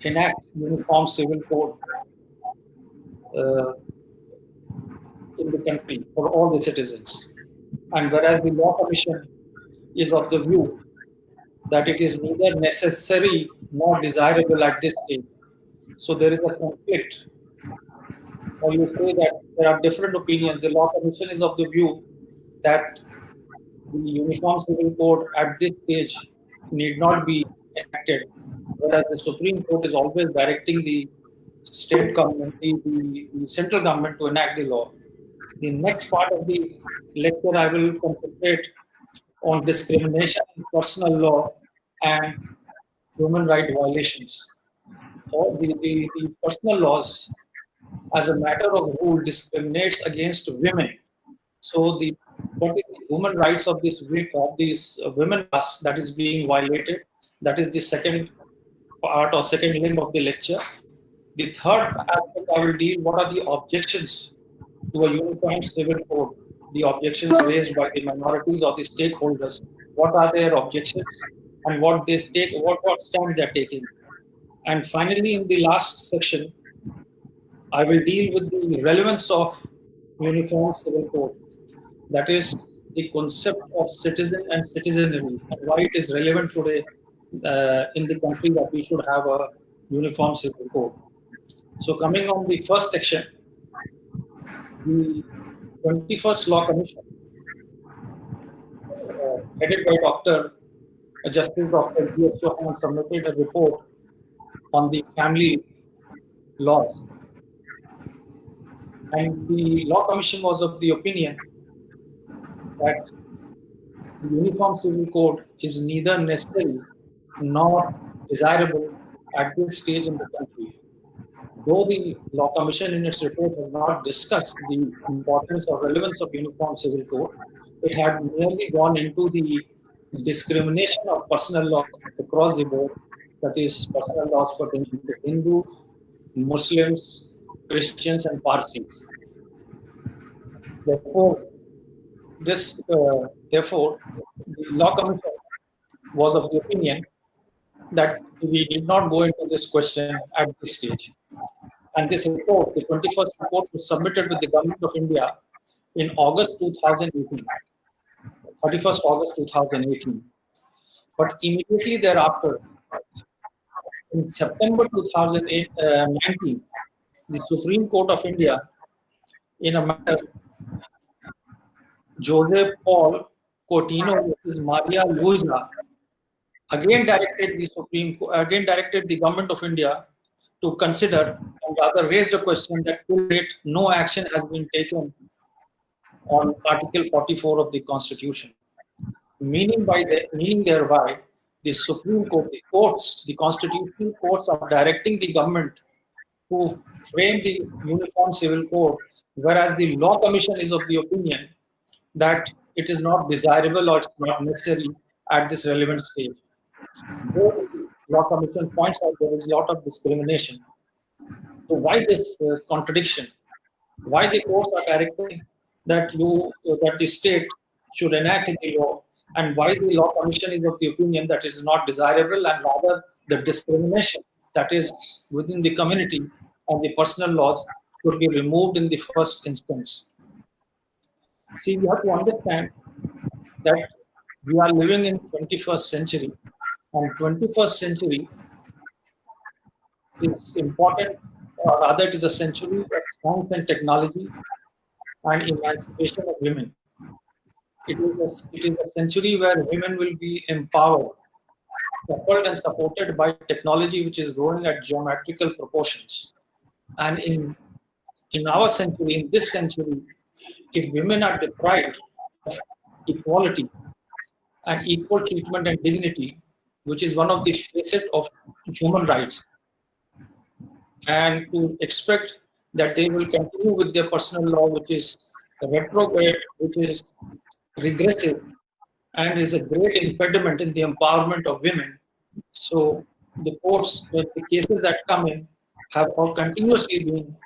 enact uniform civil code uh, in the country for all the citizens. And whereas the Law Commission is of the view that it is neither necessary nor desirable at this stage. So there is a conflict, or you say that there are different opinions. The Law Commission is of the view that the Uniform Civil Code at this stage need not be enacted, whereas the Supreme Court is always directing the state government, the central government to enact the law. The next part of the lecture, I will concentrate on discrimination in personal law and human right violations. Or the personal laws, as a matter of rule, discriminates against women. So the what is the human rights of these women class that is being violated? That is the second part or second limb of the lecture. The third aspect I will deal what are the objections to a uniform civil code, the objections raised by the minorities or the stakeholders. What are their objections and what they take, what stand they're taking. And finally, in the last section, I will deal with the relevance of uniform civil code. That is the concept of citizen and citizenry and why it is relevant today in the country that we should have a uniform civil code. So coming on the first section, the 21st Law Commission, headed by Justice Dr. G.S. Chauhan, submitted a report on the family laws. And the Law Commission was of the opinion that the Uniform Civil Code is neither necessary nor desirable at this stage in the country. Though the Law Commission in its report has not discussed the importance or relevance of Uniform Civil Code, it had merely gone into the discrimination of personal laws across the board, that is, personal laws pertaining to Hindus, Muslims, Christians, and Parsis. Therefore, the Law Commission was of the opinion that we did not go into this question at this stage. And this report, the 21st report, was submitted with the Government of India in August 2018, 31st August 2018. But immediately thereafter, in September 2019, the Supreme Court of India, in a matter Joseph Paul Coutinho versus Maria Luisa, again directed the Government of India to consider and rather raised a question that to date no action has been taken on Article 44 of the Constitution. Meaning thereby, the Supreme Court, the courts, the constitutional courts are directing the government to frame the Uniform Civil Code, whereas the Law Commission is of the opinion that it is not desirable or it's not necessary at this relevant stage. Though the Law Commission points out there is a lot of discrimination. So why this contradiction? Why the courts are directing that the state should enact the law, and why the Law Commission is of the opinion that it is not desirable, and rather the discrimination that is within the community and the personal laws should be removed in the first instance. See, we have to understand that we are living in 21st century, and 21st century is important, or rather it is a century of science and technology and emancipation of women. It is a century where women will be empowered, coupled and supported by technology which is growing at geometrical proportions. And in our century, in this century, if women are deprived of equality and equal treatment and dignity, which is one of the facets of human rights, and to expect that they will continue with their personal law, which is retrograde, which is regressive, and is a great impediment in the empowerment of women. So the courts, the cases that come in, have all continuously been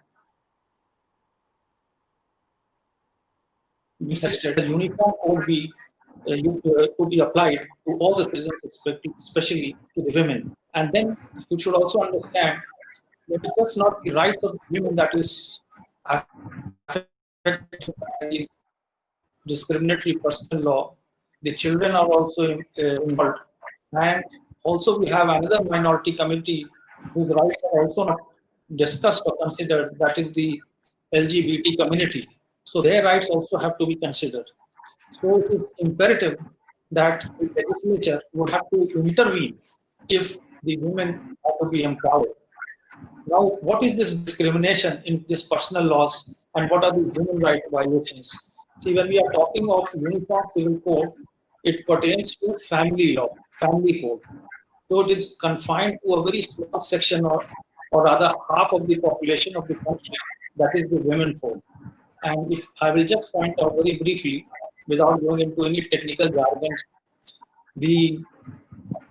suggested a uniform code could be applied to all the citizens, especially to the women. And then you should also understand that it's just not the rights of women that is affected by these discriminatory personal law. The children are also involved. And also we have another minority community whose rights are also not discussed or considered, that is the LGBT community. So their rights also have to be considered. So it is imperative that the legislature would have to intervene if the women are to be empowered. Now, what is this discrimination in these personal laws and what are the human rights violations? See, when we are talking of uniform civil code, it pertains to family law, family code. So it is confined to a very small section or rather half of the population of the country, that is the women folk. And if I will just point out very briefly, without going into any technical jargons, the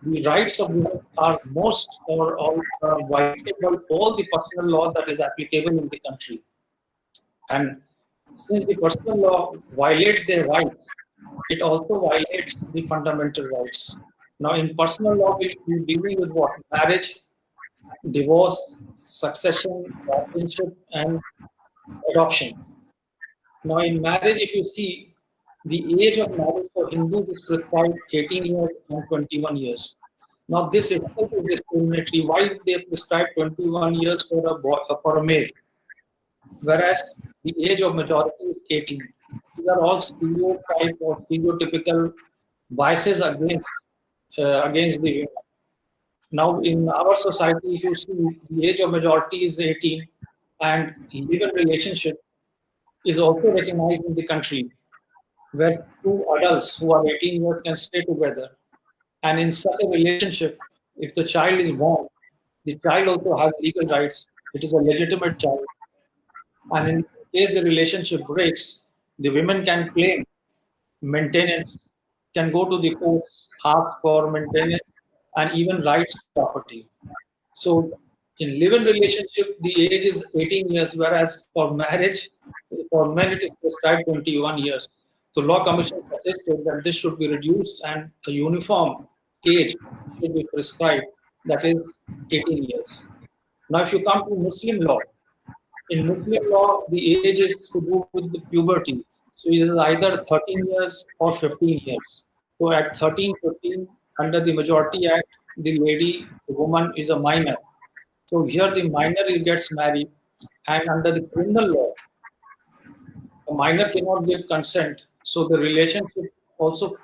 the rights of women are most or violated by all the personal law that is applicable in the country. And since the personal law violates their rights, it also violates the fundamental rights. Now, in personal law, we're dealing with what? Marriage, divorce, succession, guardianship, and adoption. Now, in marriage, if you see, the age of marriage for Hindus is prescribed 18 years and 21 years. Now, this itself is discriminatory. Why they prescribe 21 years for a boy, for a male, whereas the age of majority is 18? These are all stereotype or stereotypical biases against the women. Now, in our society, if you see, the age of majority is 18, and live-in relationship is also recognized in the country, where two adults who are 18 years can stay together. And in such a relationship, if the child is born, the child also has legal rights. It is a legitimate child. And in case the relationship breaks, the women can claim maintenance, can go to the courts, ask for maintenance, and even rights to property. So in live-in relationship, the age is 18 years, whereas for marriage, for men it is prescribed 21 years. So Law Commission suggested that this should be reduced and a uniform age should be prescribed, that is 18 years. Now, if you come to Muslim law, in Muslim law, the age is to do with the puberty. So it is either 13 years or 15 years. So at 13, 15, under the Majority Act, the lady, the woman is a minor. So here the minor gets married, and under the criminal law, a minor cannot give consent. So the relationship also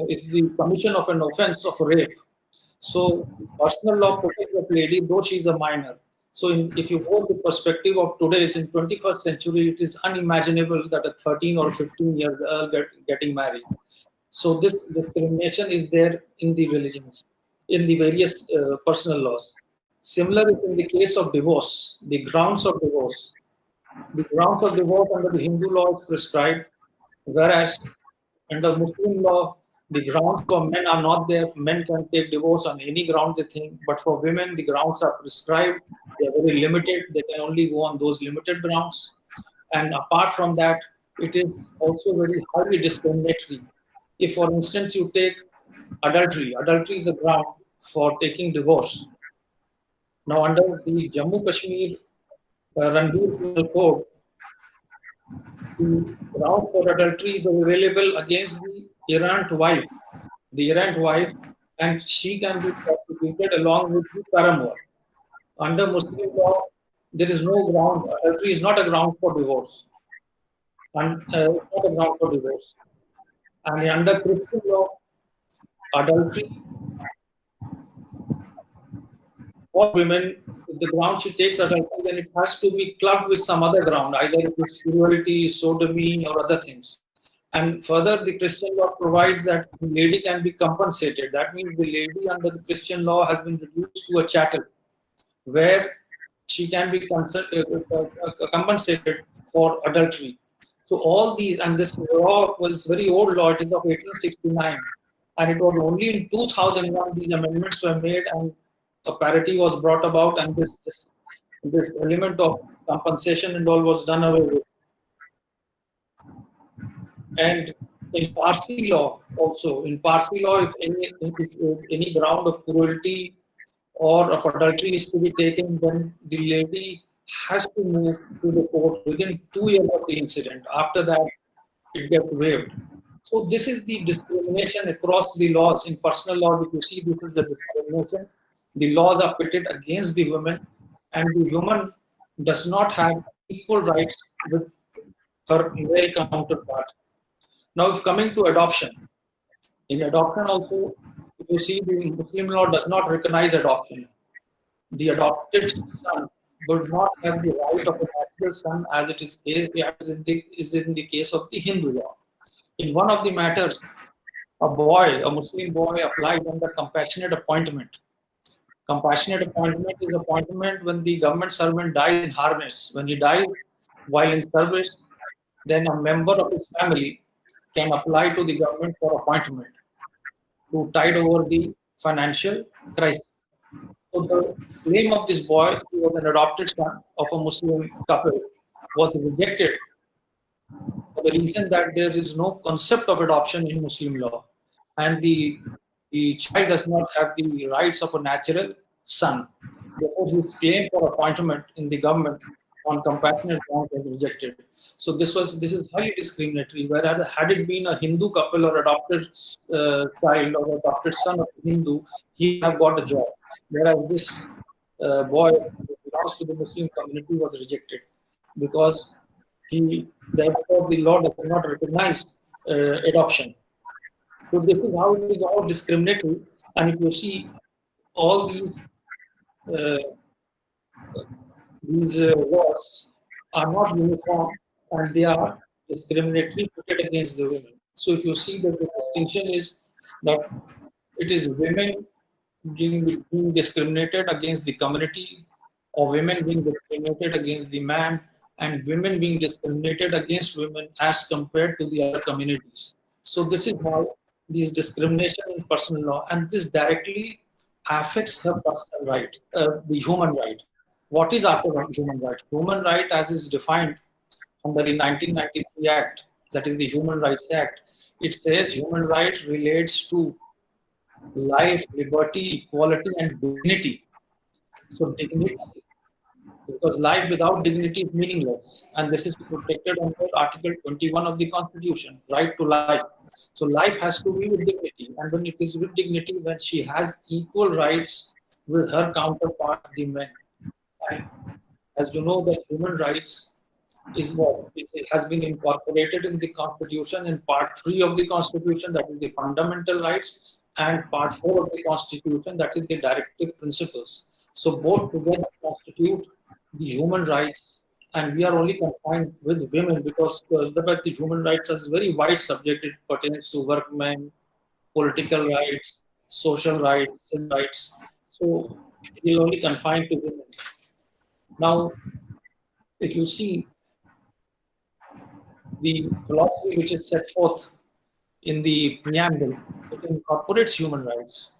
is the commission of an offense of rape. So personal law protects the lady, though she is a minor. So if you hold the perspective of today's in 21st century, it is unimaginable that a 13 or 15-year girl getting married. So this discrimination is there in the religions, in the various personal laws. Similar is in the case of divorce, the grounds of divorce. The grounds of divorce under the Hindu law is prescribed, whereas under Muslim law, the grounds for men are not there. Men can take divorce on any ground they think, but for women, the grounds are prescribed. They are very limited. They can only go on those limited grounds. And apart from that, it is also very highly discriminatory. If, for instance, you take adultery is a ground for taking divorce. Now, under the Jammu Kashmir Ranbir Penal Code, the ground for adultery is available against the errant wife, and she can be prosecuted along with the paramour. Under Muslim law, there is no ground. Adultery is not a ground for divorce, and it's not a ground for divorce. And under Christian law, adultery for women, if the ground she takes adultery, then it has to be clubbed with some other ground, either it is cruelty, sodomy, or other things. And further, the Christian law provides that the lady can be compensated. That means the lady under the Christian law has been reduced to a chattel, where she can be compensated for adultery. So all these, and this law was very old law, it is of 1869. And it was only in 2001 these amendments were made and a parity was brought about, and this element of compensation and all was done away with. And In Parsi law, also, in Parsi law, if any ground of cruelty or of adultery is to be taken, then the lady has to move to the court within 2 years of the incident. After that, it gets waived. So this is the discrimination across the laws. In personal law, if you see, this is the discrimination. The laws are pitted against the women, and the woman does not have equal rights with her male counterpart. Now, if coming to adoption, in adoption also, if you see, the Muslim law does not recognize adoption. The adopted son would not have the right of a natural son as it is in the case of the Hindu law. In one of the matters, a Muslim boy applied under compassionate appointment. Compassionate appointment is appointment when the government servant dies in harness. When he dies while in service, then a member of his family can apply to the government for appointment to tide over the financial crisis. So the claim of this boy, who was an adopted son of a Muslim couple, was rejected for the reason that there is no concept of adoption in Muslim law, and the child does not have the rights of a natural son. Therefore, his claim for appointment in the government on compassionate grounds was rejected. So this is highly discriminatory. Whereas had it been a Hindu couple or adopted child or adopted son of a Hindu, he would have got a job. Whereas this boy who belongs to the Muslim community was rejected because therefore the law does not recognize adoption. So this is how it is all discriminatory. And if you see, all these laws are not uniform and they are discriminatory pitted against the women. So if you see that the distinction is that it is women being discriminated against the community, or women being discriminated against the man, and women being discriminated against women as compared to the other communities. So this is how these discrimination in personal law, and this directly affects her personal right, the human right. What is after human right? Human right, as is defined under the 1993 Act, that is the Human Rights Act, it says human right relates to life, liberty, equality, and dignity. So dignity, because life without dignity is meaningless, and this is protected under Article 21 of the Constitution, right to life. So life has to be with dignity, and when it is with dignity, when she has equal rights with her counterpart, the men. And as you know, that human rights is what it has been incorporated in the Constitution in Part 3 of the Constitution, that is the fundamental rights, and Part 4 of the Constitution, that is the directive principles. So both together constitute the human rights, and we are only confined with women because the human rights is a very wide subject. It pertains to workmen, political rights, social rights, civil rights. So it is only confined to women. Now, if you see the philosophy which is set forth in the preamble, it incorporates human rights.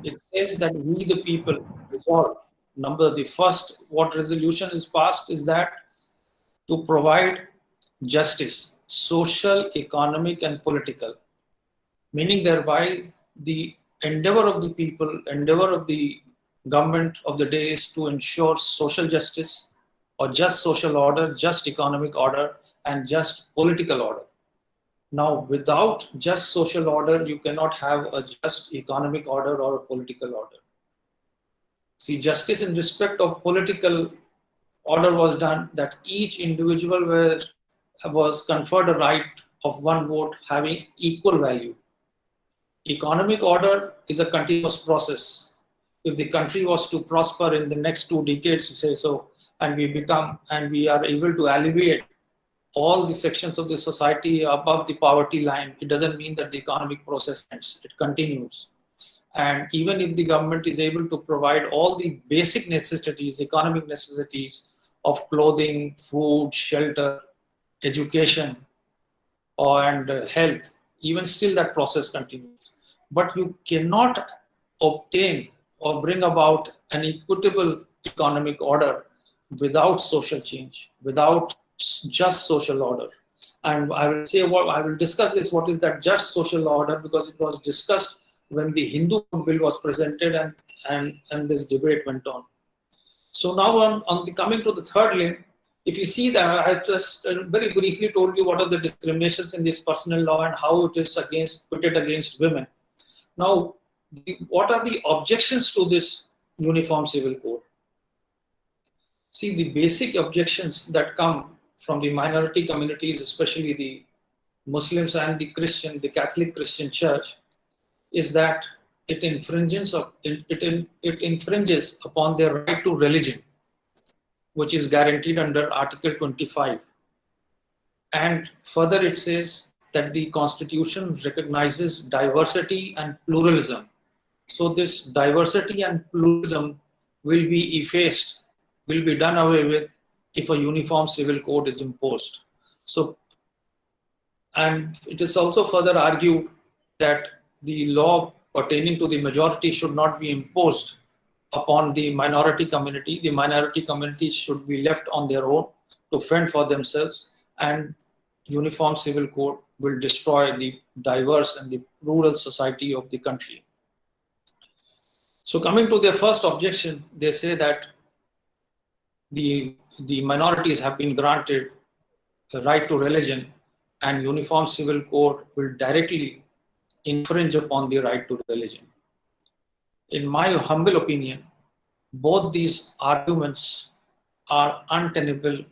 It says that we the people resolve. The first what resolution is passed is that to provide justice, social, economic, and political, meaning thereby the endeavor of the people, endeavor of the government of the day is to ensure social justice or just social order, just economic order, and just political order. Now, without just social order, you cannot have a just economic order or a political order. See, justice in respect of political order was done that each individual was conferred a right of one vote having equal value. Economic order is a continuous process. If the country was to prosper in the next 2 decades, to say so, and we are able to alleviate all the sections of the society above the poverty line, it doesn't mean that the economic process ends. It continues. And even if the government is able to provide all the basic necessities, economic necessities of clothing, food, shelter, education, and health, even still that process continues. But you cannot obtain or bring about an equitable economic order without social change, without just social order. And I will say what I will discuss this. What is that just social order? Because it was discussed when the Hindu bill was presented, and this debate went on. So now on the coming to the third limb, if you see that I have just very briefly told you what are the discriminations in this personal law and how it is pitted against women. Now, what are the objections to this Uniform Civil Code? See, the basic objections that come from the minority communities, especially the Muslims and the Catholic Christian Church, is that it infringes upon their right to religion, which is guaranteed under Article 25. And further, it says that the Constitution recognizes diversity and pluralism. So this diversity and pluralism will be effaced, will be done away with if a uniform civil code is imposed. So, and it is also further argued that the law pertaining to the majority should not be imposed upon the minority community. The minority community should be left on their own to fend for themselves, and uniform civil code will destroy the diverse and the rural society of the country. So coming to their first objection, they say that the minorities have been granted the right to religion, and uniform civil code will directly infringe upon the right to religion. In my humble opinion, both these arguments are untenable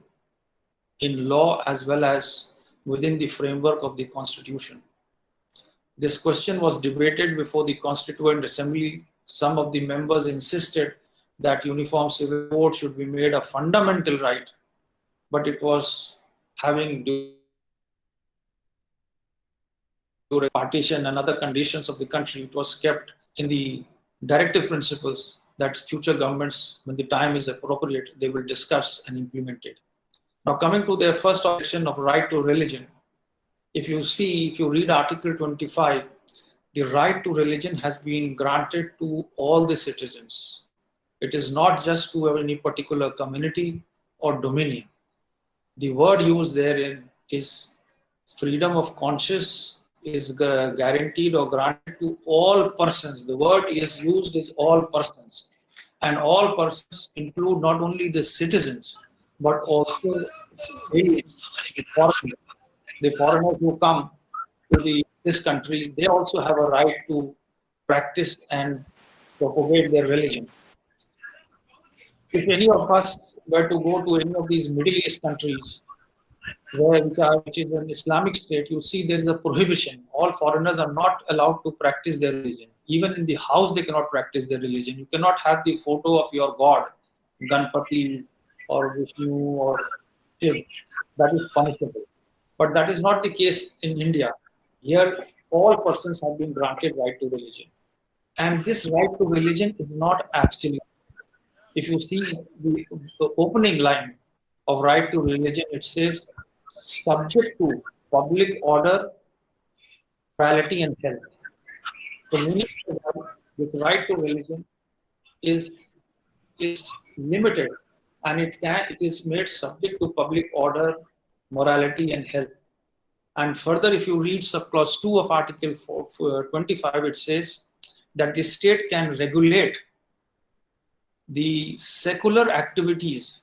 in law as well as within the framework of the Constitution. This question was debated before the Constituent Assembly. Some of the members insisted that uniform civil code should be made a fundamental right, but it was having partition and other conditions of the country, it was kept in the directive principles that future governments, when the time is appropriate, they will discuss and implement it. Now coming to their first objection of right to religion, if you read Article 25, the right to religion has been granted to all the citizens. It is not just to any particular community or dominion. The word used therein is freedom of conscience is guaranteed or granted to all persons. The word is used as all persons. And all persons include not only the citizens, but also the foreigners. The foreigners who come to this country, they also have a right to practice and propagate their religion. If any of us were to go to any of these Middle East countries, which is an Islamic state, you see there is a prohibition. All foreigners are not allowed to practice their religion. Even in the house, they cannot practice their religion. You cannot have the photo of your god, Ganpati or Vishnu or Shiv. That is punishable. But that is not the case in India. Here, all persons have been granted right to religion. And this right to religion is not absolute. If you see the opening line of right to religion, it says, subject to public order, morality, and health. So meaning this right to religion is limited, and it is made subject to public order, morality, and health. And further, if you read subclause 2 of Article 25, it says that the state can regulate the secular activities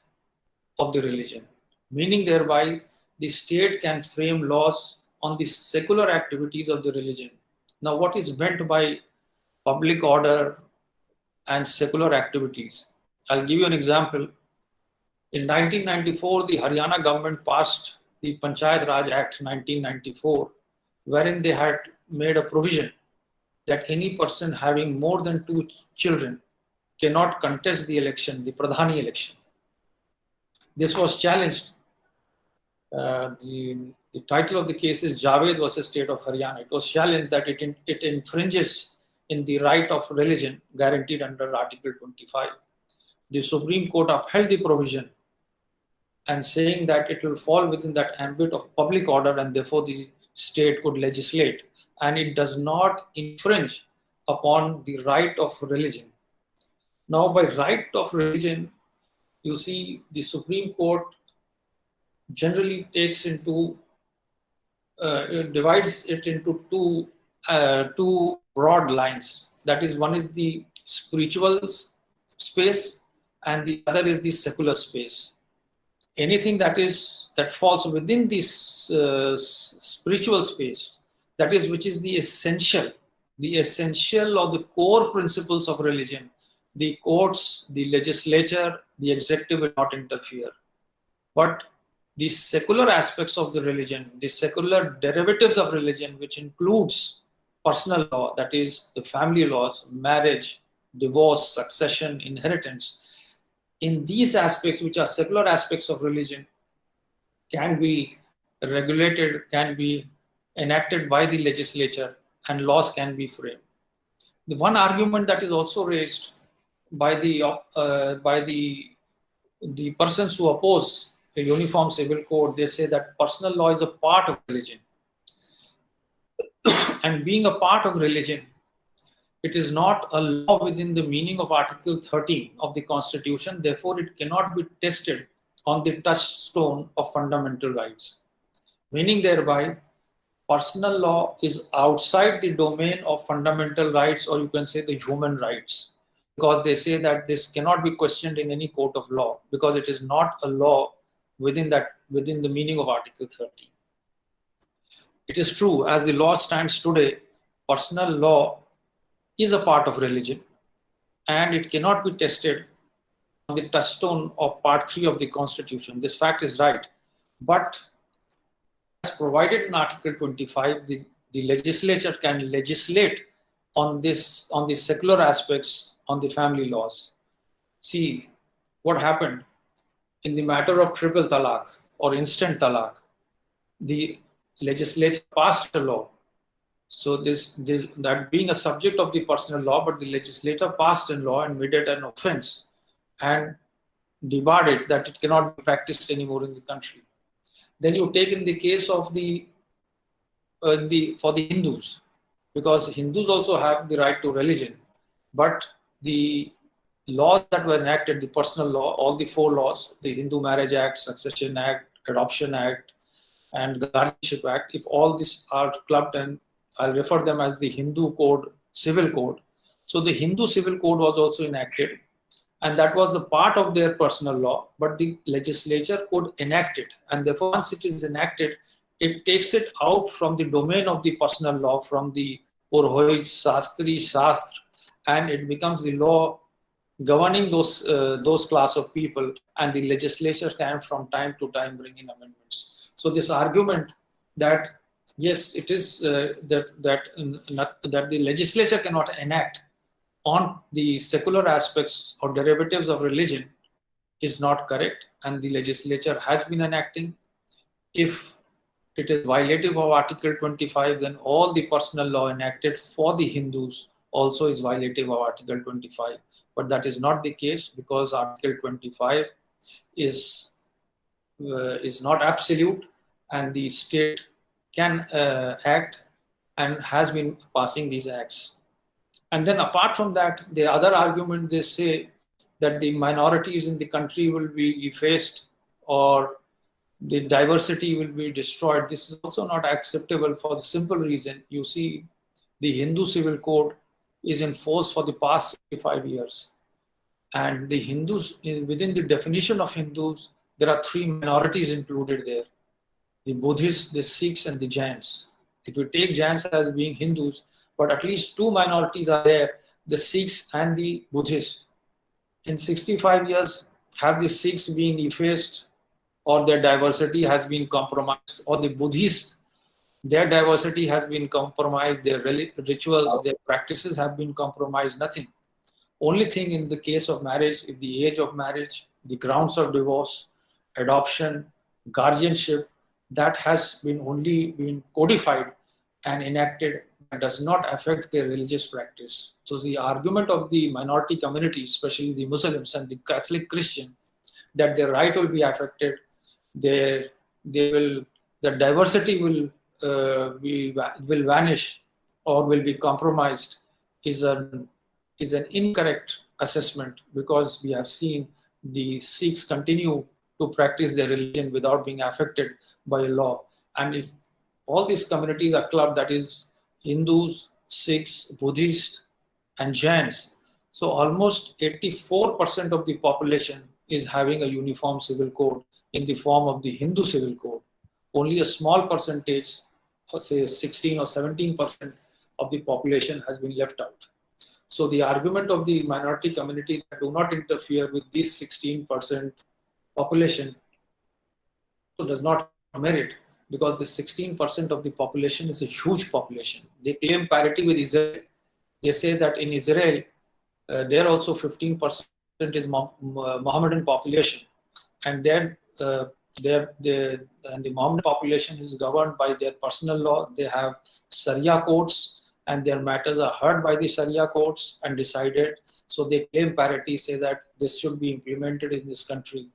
of the religion, meaning thereby the state can frame laws on the secular activities of the religion. Now, what is meant by public order and secular activities? I'll give you an example. In 1994, the Haryana government passed the Panchayat Raj Act 1994, wherein they had made a provision that any person having more than 2 children cannot contest the election, the Pradhani election. This was challenged. The title of the case is Javed versus State of Haryana. It was challenged that it infringes in the right of religion guaranteed under Article 25. The Supreme Court upheld the provision and saying that it will fall within that ambit of public order, and therefore the state could legislate, and it does not infringe upon the right of religion. Now, by right of religion, you see the Supreme Court generally takes into it divides it into two broad lines. That is, one is the spiritual space, and the other is the secular space. Anything that falls within this spiritual space, that is, which is the essential or the core principles of religion, the courts, the legislature, the executive will not interfere. But the secular aspects of the religion, the secular derivatives of religion, which includes personal law, that is the family laws, marriage, divorce, succession, inheritance, in these aspects, which are secular aspects of religion, can be regulated, can be enacted by the legislature, and laws can be framed. The one argument that is also raised by the persons who oppose a uniform civil code, they say that personal law is a part of religion. And being a part of religion, it is not a law within the meaning of Article 13 of the Constitution. Therefore, it cannot be tested on the touchstone of fundamental rights. Meaning thereby, personal law is outside the domain of fundamental rights, or you can say the human rights, because they say that this cannot be questioned in any court of law because it is not a law within the meaning of Article 13. It is true, as the law stands today, personal law is a part of religion, and it cannot be tested on the touchstone of Part 3 of the Constitution. This fact is right. But as provided in Article 25, the legislature can legislate on the secular aspects, on the family laws. See what happened in the matter of triple talaq or instant talaq. The legislature passed a law. So that being a subject of the personal law, but the legislature passed a law and made it an offense and debarred it, that it cannot be practiced anymore in the country. Then you take in the case of for the Hindus, because Hindus also have the right to religion, but the laws that were enacted, the personal law, all the 4 laws, the Hindu Marriage Act, Succession Act, Adoption Act, and Guardianship Act, if all these are clubbed, and I'll refer them as the Hindu Code, Civil Code. So the Hindu Civil Code was also enacted, and that was a part of their personal law, but the legislature could enact it. And therefore, once it is enacted, it takes it out from the domain of the personal law, from the Purohit, Sastri, Shastra, and it becomes the law governing those class of people, and the legislature can from time to time bring in amendments. So this argument that yes, it is that the legislature cannot enact on the secular aspects or derivatives of religion is not correct, and the legislature has been enacting. If it is violative of Article 25, then all the personal law enacted for the Hindus also is violative of Article 25. But that is not the case, because Article 25 is not absolute, and the state can act and has been passing these acts. And then apart from that, the other argument, they say that the minorities in the country will be effaced or the diversity will be destroyed. This is also not acceptable for the simple reason, you see, the Hindu Civil Code is in force for the past 65 years. And the Hindus, within the definition of Hindus, there are 3 minorities included there: the Buddhists, the Sikhs, and the Jains. If you take Jains as being Hindus, but at least 2 minorities are there, the Sikhs and the Buddhists. In 65 years, have the Sikhs been effaced, or their diversity has been compromised, or the Buddhists, their diversity has been compromised, their rituals, their practices have been compromised? Nothing. Only thing in the case of marriage, if the age of marriage, the grounds of divorce, adoption, guardianship, that has only been codified and enacted, and does not affect their religious practice. So the argument of the minority community, especially the Muslims and the Catholic Christian, that their right will be affected, the diversity will vanish or will be compromised, is an incorrect assessment, because we have seen the Sikhs continue to practice their religion without being affected by a law. And if all these communities are clubbed, that is Hindus, Sikhs, Buddhists, and Jains. So almost 84% of the population is having a uniform civil code in the form of the Hindu civil code. Only a small percentage, say 16 or 17% of the population has been left out. So the argument of the minority community that do not interfere with this 16% population does not merit, because the 16% of the population is a huge population. They claim parity with Israel. They say that in Israel, there also 15% is Mohammedan population, and the Mohammedan population is governed by their personal law. They have Sharia courts, and their matters are heard by the Sharia courts and decided. So they claim parity, say that this should be implemented in this country.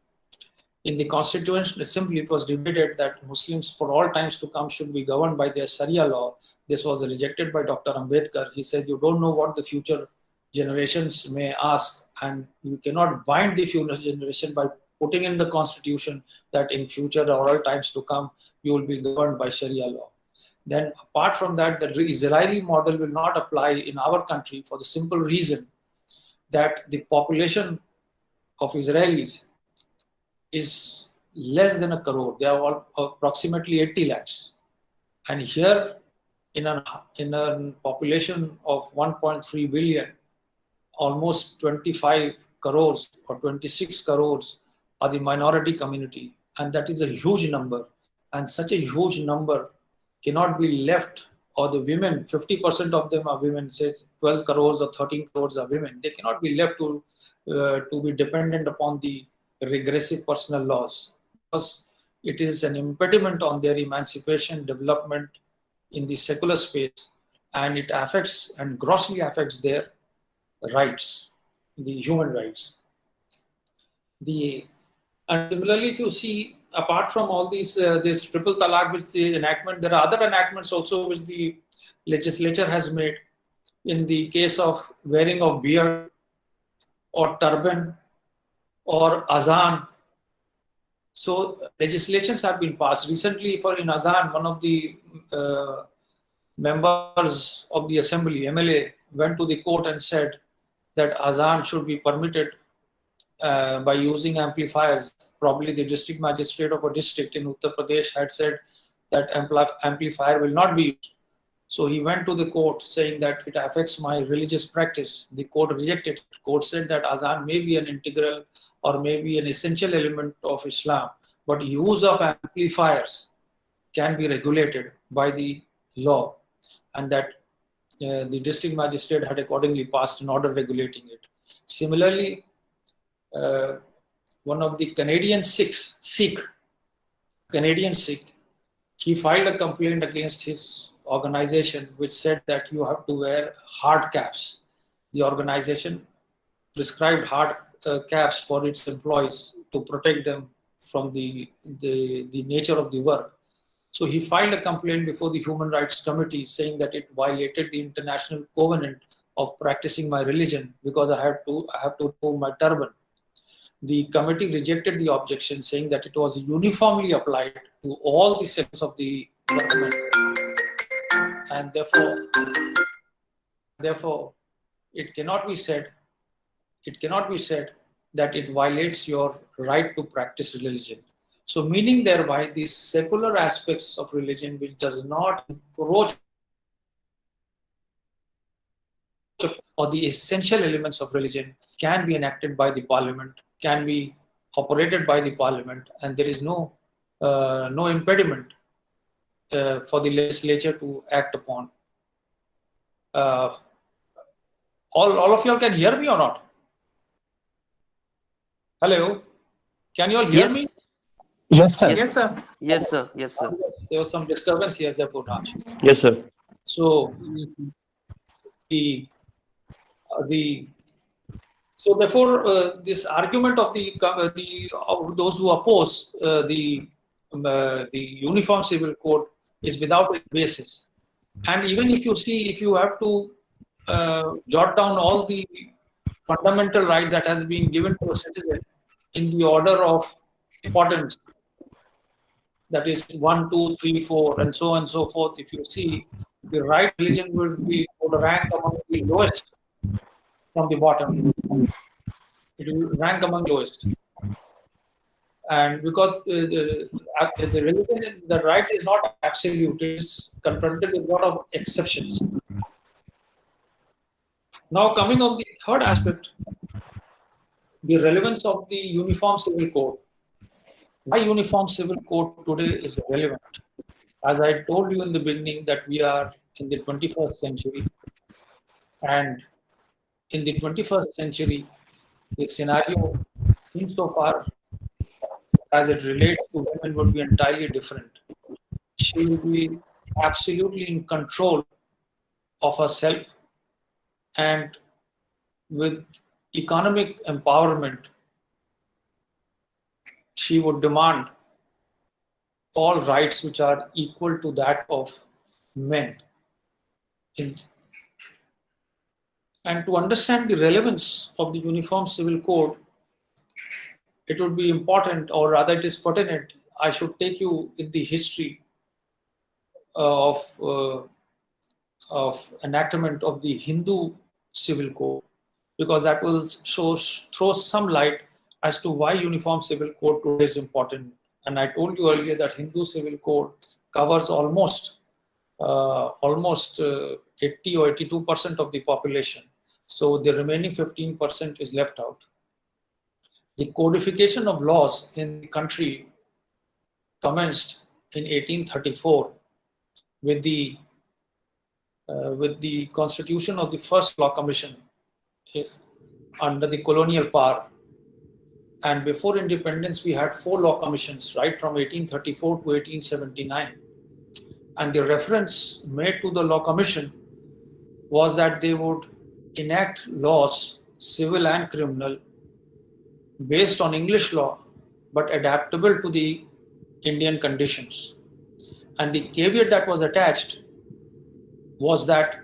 In the Constitutional Assembly, it was debated that Muslims for all times to come should be governed by their Sharia law. This was rejected by Dr. Ambedkar. He said, you don't know what the future generations may ask, and you cannot bind the future generation by putting in the Constitution that in future or all times to come, you will be governed by Sharia law. Then apart from that, the Israeli model will not apply in our country for the simple reason that the population of Israelis is less than a crore. They are all approximately 80 lakhs. And here, in a population of 1.3 billion, almost 25 crores or 26 crores are the minority community. And that is a huge number. And such a huge number cannot be left, or the women, 50% of them are women, say 12 crores or 13 crores are women. They cannot be left to be dependent upon the regressive personal laws, because it is an impediment on their emancipation, development in the secular space, and it affects and grossly affects their rights, the human rights. And similarly, if you see, apart from all these, this triple talaq, which the enactment, there are other enactments also which the legislature has made in the case of wearing of beard or turban or azan. So legislations have been passed. Recently, in azan, one of the members of the assembly, MLA, went to the court and said that azan should be permitted by using amplifiers. Probably the district magistrate of a district in Uttar Pradesh had said that amplifier will not be used. So he went to the court saying that it affects my religious practice. The court rejected it. The court said that azan may be an integral or maybe an essential element of Islam, but use of amplifiers can be regulated by the law, and that the district magistrate had accordingly passed an order regulating it. Similarly, one of the Canadian Sikh, he filed a complaint against his organization, which said that you have to wear hard caps. The organization prescribed hard caps for its employees to protect them from the nature of the work. So he filed a complaint before the Human Rights Committee saying that it violated the international covenant of practicing my religion because I have to remove my turban. The committee rejected the objection, saying that it was uniformly applied to all the sections of the government, and therefore it cannot be said that it violates your right to practice religion. So meaning thereby the secular aspects of religion which does not encroach or the essential elements of religion can be enacted by the parliament, can be operated by the parliament, and there is no impediment for the legislature to act upon. All of y'all can hear me or not? Hello, can you all hear me? Yes, sir. Yes, sir. Yes, sir. Yes, sir. There was some disturbance here, therefore. Yes, sir. So therefore, this argument of of those who oppose the Uniform Civil Code is without a basis. And even if you have to jot down all the fundamental rights that has been given to a citizen in the order of importance, that is 1, 2, 3, 4, and so on and so forth, if you see, the right religion would rank among the lowest from the bottom. It will rank among lowest. And because the religion, the right is not absolute, it is confronted with a lot of exceptions. Now, coming on the third aspect, the relevance of the Uniform Civil Code. Why Uniform Civil Code today is relevant? As I told you in the beginning, that we are in the 21st century, and in the 21st century, the scenario, insofar as it relates to women, would be entirely different. She will be absolutely in control of herself, and with economic empowerment, she would demand all rights which are equal to that of men. And to understand the relevance of the Uniform Civil Code, it would be important, or rather it is pertinent, I should take you in the history of enactment of the Hindu Civil Code, because that will throw some light as to why Uniform Civil Code today is important. And I told you earlier that Hindu Civil Code covers almost 80 or 82% of the population. So the remaining 15% is left out. The codification of laws in the country commenced in 1834 with the constitution of the first Law Commission under the colonial power. And before independence, we had 4 law commissions, right from 1834 to 1879. And the reference made to the law commission was that they would enact laws, civil and criminal, based on English law, but adaptable to the Indian conditions. And the caveat that was attached was that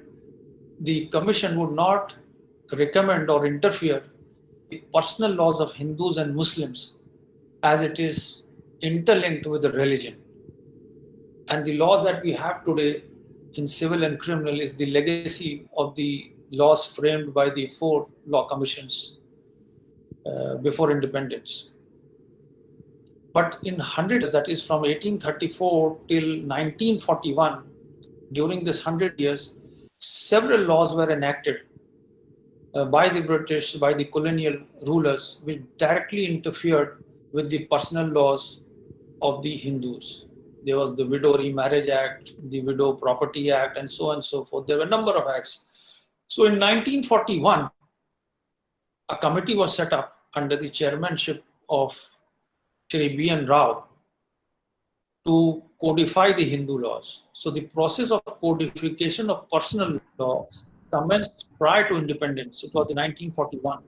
the commission would not recommend or interfere with personal laws of Hindus and Muslims, as it is interlinked with the religion. And the laws that we have today in civil and criminal is the legacy of the laws framed by the 4 law commissions before independence. But in 100 years, that is from 1834 till 1941, during this 100 years, several laws were enacted by the British, by the colonial rulers, which directly interfered with the personal laws of the Hindus. There was the Widow Remarriage Act, the Widow Property Act, and so on and so forth. There were a number of acts. So in 1941, a committee was set up under the chairmanship of Shri B.N. Rao to codify the Hindu laws. So the process of codification of personal laws commenced prior to independence. It was in 1941.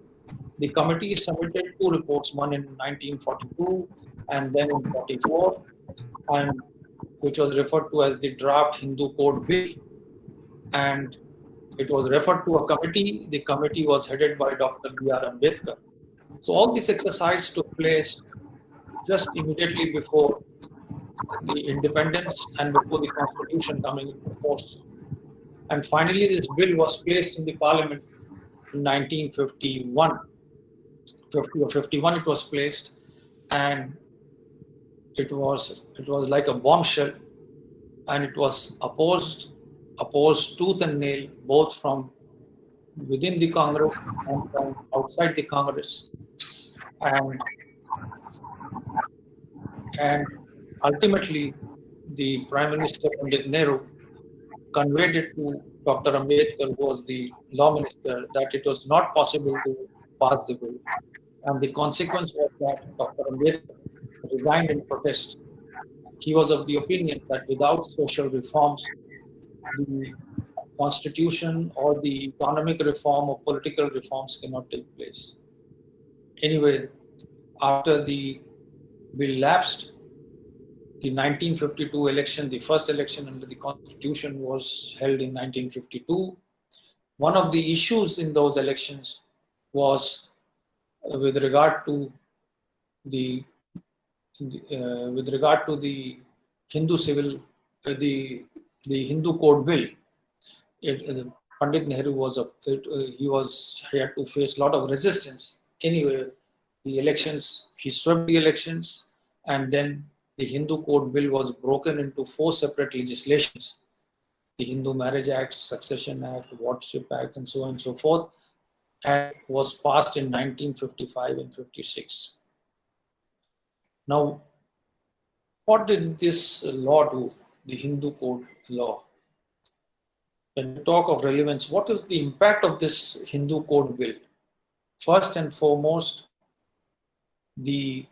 The committee submitted 2 reports, one in 1942 and then in 44, and which was referred to as the Draft Hindu Code Bill. And it was referred to a committee. The committee was headed by Dr. B.R. Ambedkar. So all this exercise took place just immediately before the independence and before the constitution coming into force. And finally, this bill was placed in the parliament in 1951. 50 or 51 it was placed, and it was like a bombshell, and it was opposed tooth and nail, both from within the Congress and from outside the Congress. And ultimately, the Prime Minister Pandit Nehru conveyed it to Dr. Ambedkar, who was the law minister, that it was not possible to pass the bill. And the consequence was that Dr. Ambedkar resigned in protest. He was of the opinion that without social reforms, the constitution or the economic reform or political reforms cannot take place. Anyway, after the bill lapsed, the 1952 election, the first election under the constitution, was held in 1952. One of the issues in those elections was with regard to the Hindu civil, the Hindu Code Bill, Pandit Nehru was he had to face a lot of resistance. Anyway, the elections, he swept the elections, and then the Hindu Code Bill was broken into 4 separate legislations: the Hindu Marriage Act, Succession Act, Wardship Act, and so on and so forth, and was passed in 1955 and 56. Now, what did this law do, the Hindu Code law? When we talk of relevance, what is the impact of this Hindu Code Bill? First and foremost, the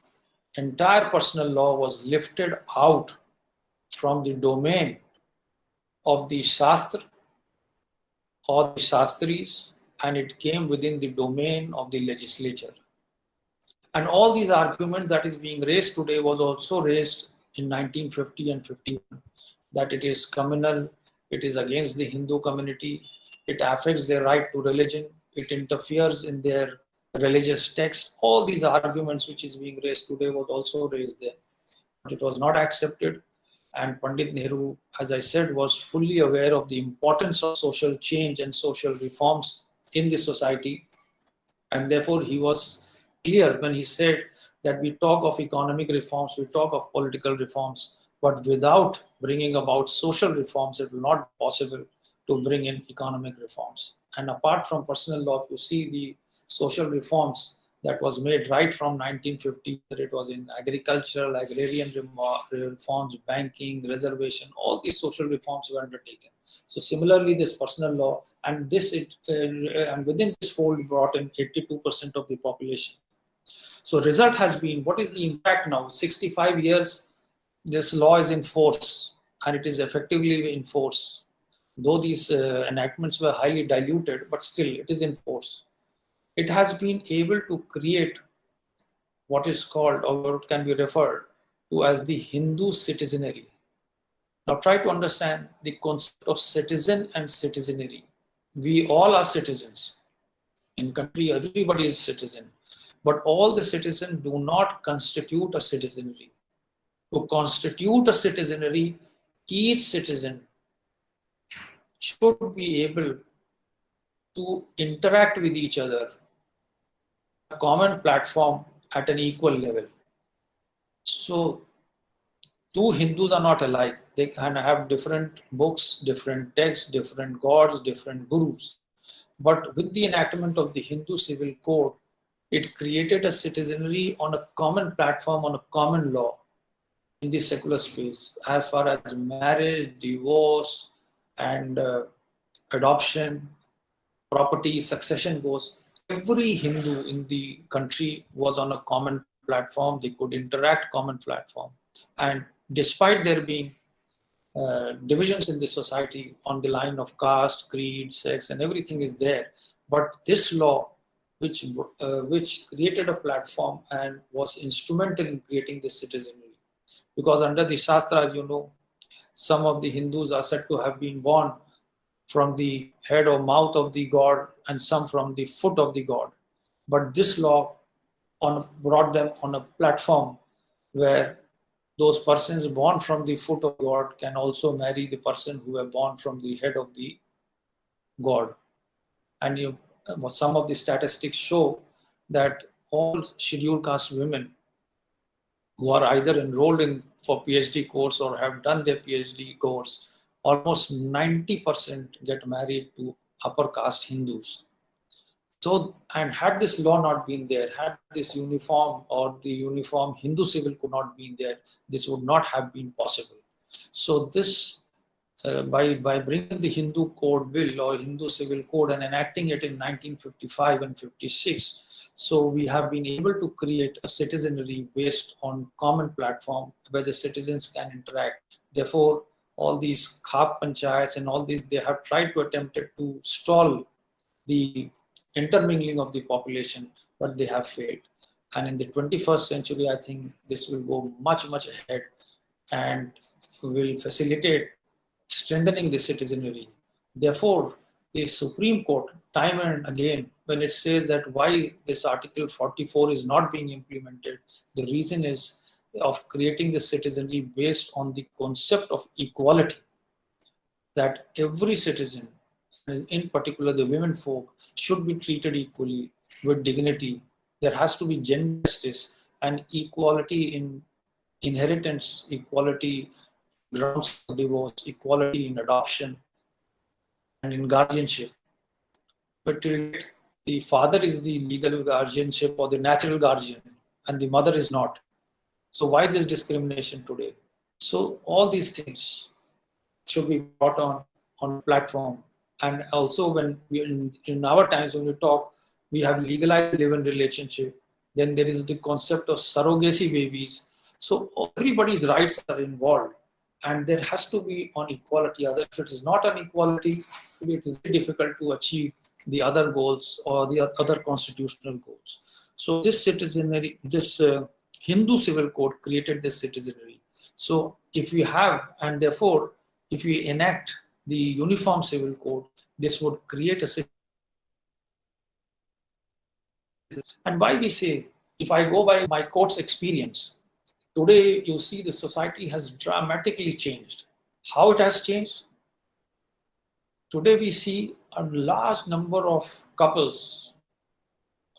entire personal law was lifted out from the domain of the Shastra or the Shastris, and it came within the domain of the legislature. And all these arguments that is being raised today was also raised in 1950 and 51, that it is communal, it is against the Hindu community, it affects their right to religion, it interferes in their religious texts. All these arguments which is being raised today was also raised there. But it was not accepted, and Pandit Nehru, as I said, was fully aware of the importance of social change and social reforms in the society, and therefore he was clear when he said that we talk of economic reforms, we talk of political reforms, but without bringing about social reforms, it will not be possible to bring in economic reforms. And apart from personal law, you see the social reforms that was made right from 1950, that it was in agricultural, agrarian reforms, banking, reservation, all these social reforms were undertaken. So similarly, this personal law, and and within this fold brought in 82% of the population. So result has been, what is the impact now? 65 years, this law is in force, and it is effectively in force. Though these enactments were highly diluted, but still it is in force. It has been able to create what is called, or what can be referred to as, the Hindu citizenry. Now try to understand the concept of citizen and citizenry. We all are citizens. In country, everybody is citizen. But all the citizens do not constitute a citizenry. To constitute a citizenry, each citizen should be able to interact with each other, a common platform at an equal level. So, two Hindus are not alike. They can have different books, different texts, different gods, different gurus. But with the enactment of the Hindu Civil Code, it created a citizenry on a common platform, on a common law in the secular space, as far as marriage, divorce, and adoption, property, succession goes. Every Hindu in the country was on a common platform. They could interact common platform. And despite there being divisions in the society on the line of caste, creed, sex, and everything is there, but this law, which created a platform and was instrumental in creating this citizenry. Because under the Shastras, you know, some of the Hindus are said to have been born from the head or mouth of the god, and some from the foot of the god. But this law brought them on a platform where those persons born from the foot of God can also marry the person who were born from the head of the god. And some of the statistics show that all scheduled caste women who are either enrolled in for PhD course or have done their PhD course, almost 90% get married to upper caste Hindus. So, and had this law not been there, had this uniform or the uniform Hindu civil code not been there, this would not have been possible. So this, by bringing the Hindu Code Bill or Hindu Civil Code and enacting it in 1955 and 56, so we have been able to create a citizenry based on common platform where the citizens can interact. Therefore, all these khap panchayats and all these, they have tried to attempt to stall the intermingling of the population, but they have failed. And in the 21st century, I think this will go much, much ahead and will facilitate strengthening the citizenry. Therefore, the Supreme Court, time and again, when it says that why this Article 44 is not being implemented, the reason is of creating the citizenry based on the concept of equality, that every citizen, in particular the women folk, should be treated equally with dignity. There has to be gender justice and equality in inheritance, equality in grounds of divorce, equality in adoption and in guardianship. But the father is the legal guardianship or the natural guardian and the mother is not. So why this discrimination today? So all these things should be brought on platform. And also when we in our times when we talk, we have legalized live-in relationship. Then there is the concept of surrogacy babies. So everybody's rights are involved, and there has to be on equality. Other if it is not on equality, it is very difficult to achieve the other goals or the other constitutional goals. So this citizenry, this Hindu civil code created this citizenry. So if we have, and therefore, if we enact the uniform civil code, this would create a citizenry. And why we say, if I go by my court's experience, today you see the society has dramatically changed. How it has changed? Today we see a large number of couples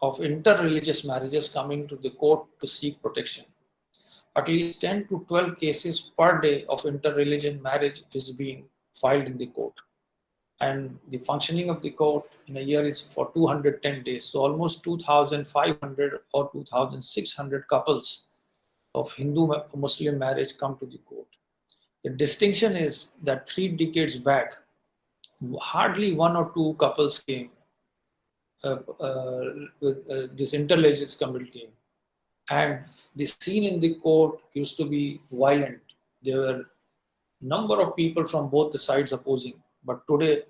of inter-religious marriages coming to the court to seek protection. At least 10 to 12 cases per day of inter-religion marriage is being filed in the court. And the functioning of the court in a year is for 210 days. So almost 2,500 or 2,600 couples of Hindu-Muslim marriage come to the court. The distinction is that 3 decades back, hardly 1 or 2 couples came with this interreligious couple came. And the scene in the court used to be violent. There were a number of people from both the sides opposing. But today,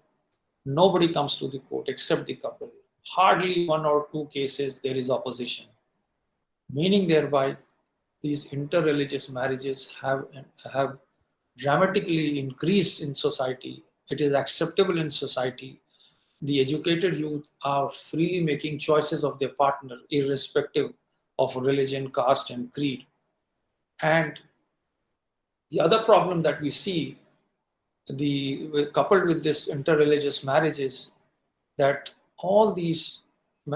nobody comes to the court except the couple. Hardly 1 or 2 cases there is opposition. Meaning thereby, these interreligious marriages have dramatically increased in society. It is acceptable in society. The educated youth are freely making choices of their partner, irrespective of religion, caste, and creed. And the other problem that we see, coupled with this interreligious marriages, that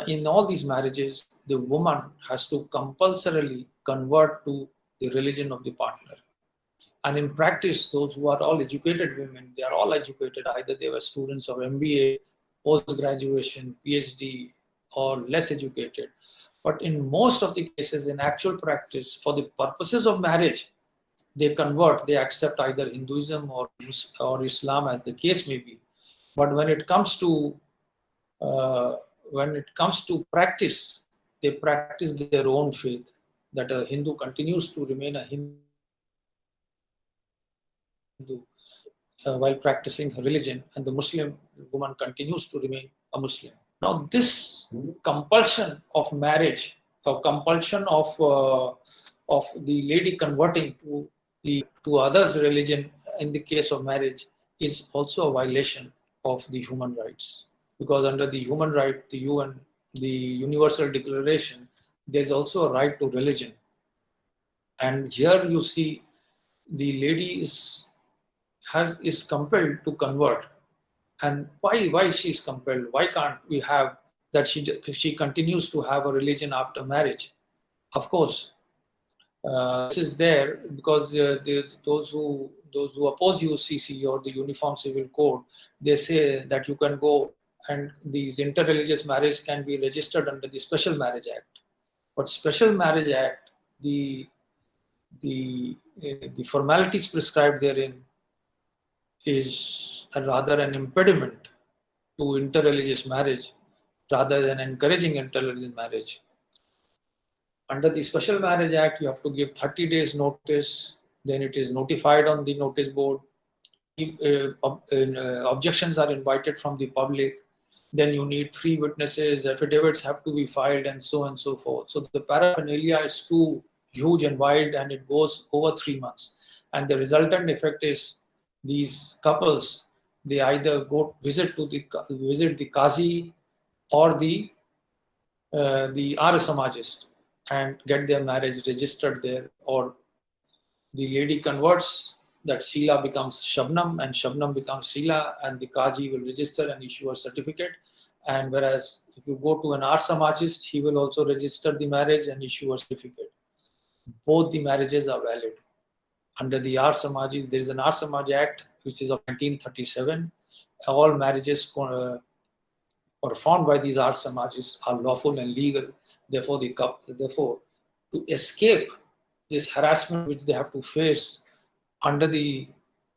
in all these marriages, the woman has to compulsorily convert to the religion of the partner. And in practice, those who are all educated women, they are all educated. Either they were students of MBA, post-graduation, PhD, or less educated. But in most of the cases, in actual practice, for the purposes of marriage, they convert, they accept either Hinduism or Islam, as the case may be. But when it comes to practice, they practice their own faith. That a Hindu continues to remain a Hindu while practicing her religion, and the Muslim woman continues to remain a Muslim. Now, this compulsion of marriage, or compulsion of the lady converting to others' religion in the case of marriage, is also a violation of the human rights. Because under the human right, the UN, the Universal Declaration, there's also a right to religion. And here you see the lady is compelled to convert. And why she is compelled? Why can't we have that she continues to have a religion after marriage? Of course, this is there because there's those who oppose UCC or the Uniform Civil Code. They say that you can go and these interreligious marriage can be registered under the Special Marriage Act. But Special Marriage Act, the formalities prescribed therein is rather an impediment to interreligious marriage rather than encouraging interreligious marriage. Under the Special Marriage Act, you have to give 30 days notice, then it is notified on the notice board. Objections are invited from the public. Then you need 3 witnesses, affidavits have to be filed, and so on and so forth. So the paraphernalia is too huge and wide, and it goes over 3 months. And the resultant effect is these couples, they either go visit the Qazi or the Arya Samajist. and get their marriage registered there, or the lady converts, that Sheila becomes Shabnam and Shabnam becomes Sheila, and the Kaji will register and issue a certificate. And whereas if you go to an Arya Samajist, he will also register the marriage and issue a certificate. Both the marriages are valid. Under the Arya Samaj, there is an Arya Samaj Act which is of 1937. All marriages performed by these Arya Samajis are lawful and legal. Therefore, to escape this harassment which they have to face under the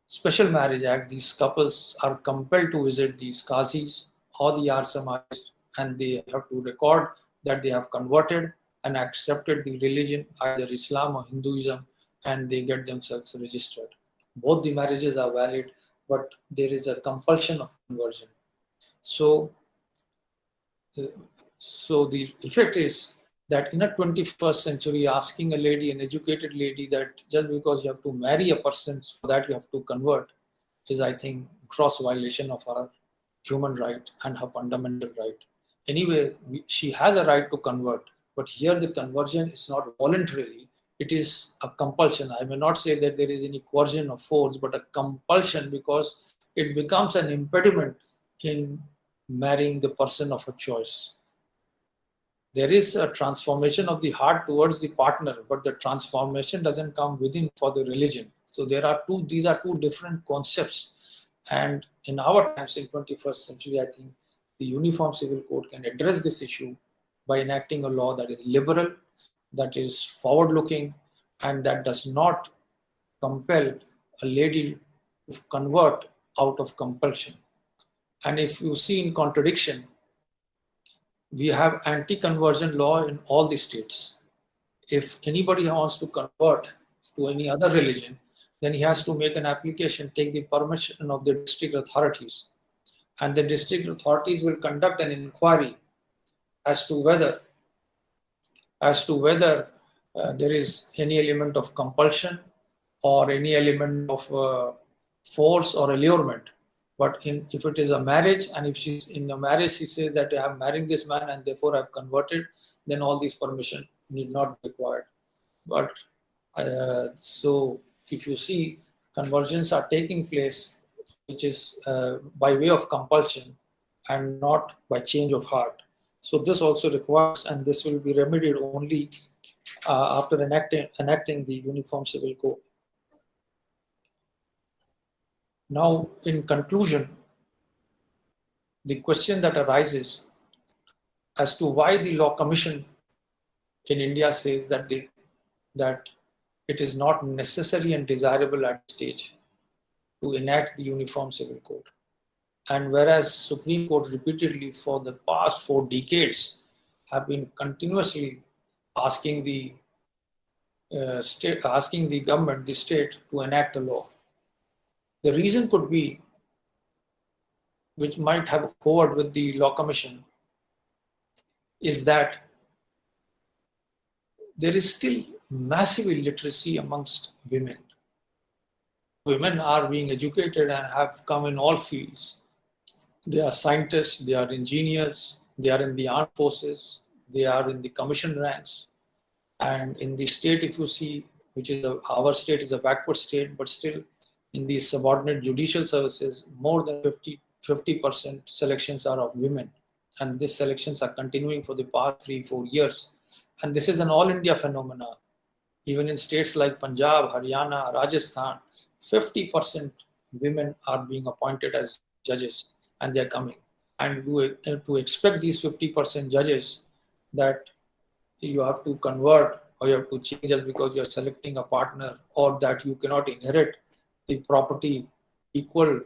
Special Marriage Act, these couples are compelled to visit these Qazis or the Arya Samajis, and they have to record that they have converted and accepted the religion, either Islam or Hinduism, and they get themselves registered. Both the marriages are valid, but there is a compulsion of conversion. So the effect is that in a 21st century, asking a lady, an educated lady, that just because you have to marry a person, for that you have to convert, is, I think, gross violation of our human right and her fundamental right. Anyway, she has a right to convert, but here the conversion is not voluntarily, it is a compulsion. I may not say that there is any coercion or force, but a compulsion, because it becomes an impediment in marrying the person of her choice. There is a transformation of the heart towards the partner, but the transformation doesn't come within for the religion. So these are two different concepts. And in our times, in 21st century, I think the Uniform Civil Code can address this issue by enacting a law that is liberal, that is forward-looking, and that does not compel a lady to convert out of compulsion. And if you see in contradiction, we have anti-conversion law in all the states. If anybody wants to convert to any other religion, then he has to make an application, take the permission of the district authorities. And the district authorities will conduct an inquiry as to whether there is any element of compulsion or any element of force or allurement. But if it is a marriage, and if she's in a marriage, she says that I am marrying this man and therefore I have converted, then all these permission need not be required. But so if you see, conversions are taking place, which is by way of compulsion and not by change of heart. So this also requires, and this will be remedied only after enacting the Uniform Civil Code. Now, in conclusion, the question that arises as to why the Law Commission in India says that it is not necessary and desirable at this stage to enact the Uniform Civil Code. And whereas Supreme Court repeatedly for the past 4 decades have been continuously asking the government, the state, to enact a law. The reason could be, which might have occurred with the Law Commission, is that there is still massive illiteracy amongst women. Women are being educated and have come in all fields. They are scientists, they are engineers, they are in the armed forces, they are in the commission ranks. And in the state, if you see, our state is a backward state, but still in the subordinate judicial services, more than 50% selections are of women. And these selections are continuing for the past 3-4 years. And this is an all India phenomena. Even in states like Punjab, Haryana, Rajasthan, 50% women are being appointed as judges, and they're coming. And to expect these 50% judges that you have to convert or you have to change just because you're selecting a partner, or that you cannot inherit the property equal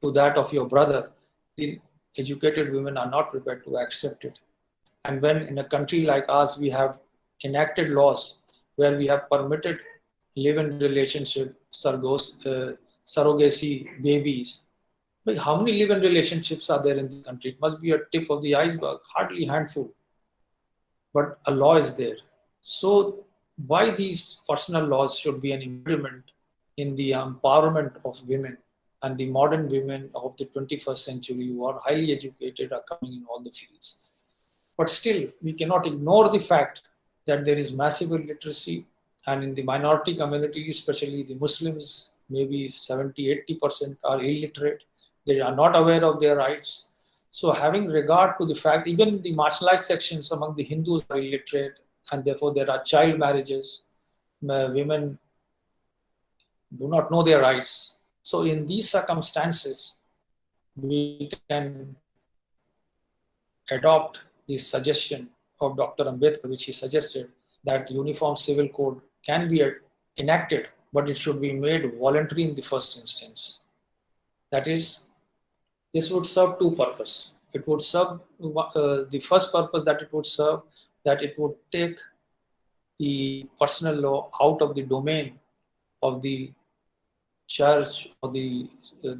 to that of your brother, the educated women are not prepared to accept it. And when in a country like ours, we have enacted laws where we have permitted live-in relationship, surrogacy babies. But how many live-in relationships are there in the country? It must be a tip of the iceberg, hardly a handful. But a law is there. So why these personal laws should be an impediment in the empowerment of women, and the modern women of the 21st century who are highly educated are coming in all the fields. But still, we cannot ignore the fact that there is massive illiteracy, and in the minority community, especially the Muslims, maybe 70-80% are illiterate. They are not aware of their rights. So having regard to the fact, even the marginalized sections among the Hindus are illiterate, and therefore there are child marriages, women do not know their rights. So in these circumstances, we can adopt the suggestion of Dr. Ambedkar, which he suggested that uniform civil code can be enacted, but it should be made voluntary in the first instance. That is, this would serve two purposes. It would serve the first purpose that it would serve, that it would take the personal law out of the domain of the church or the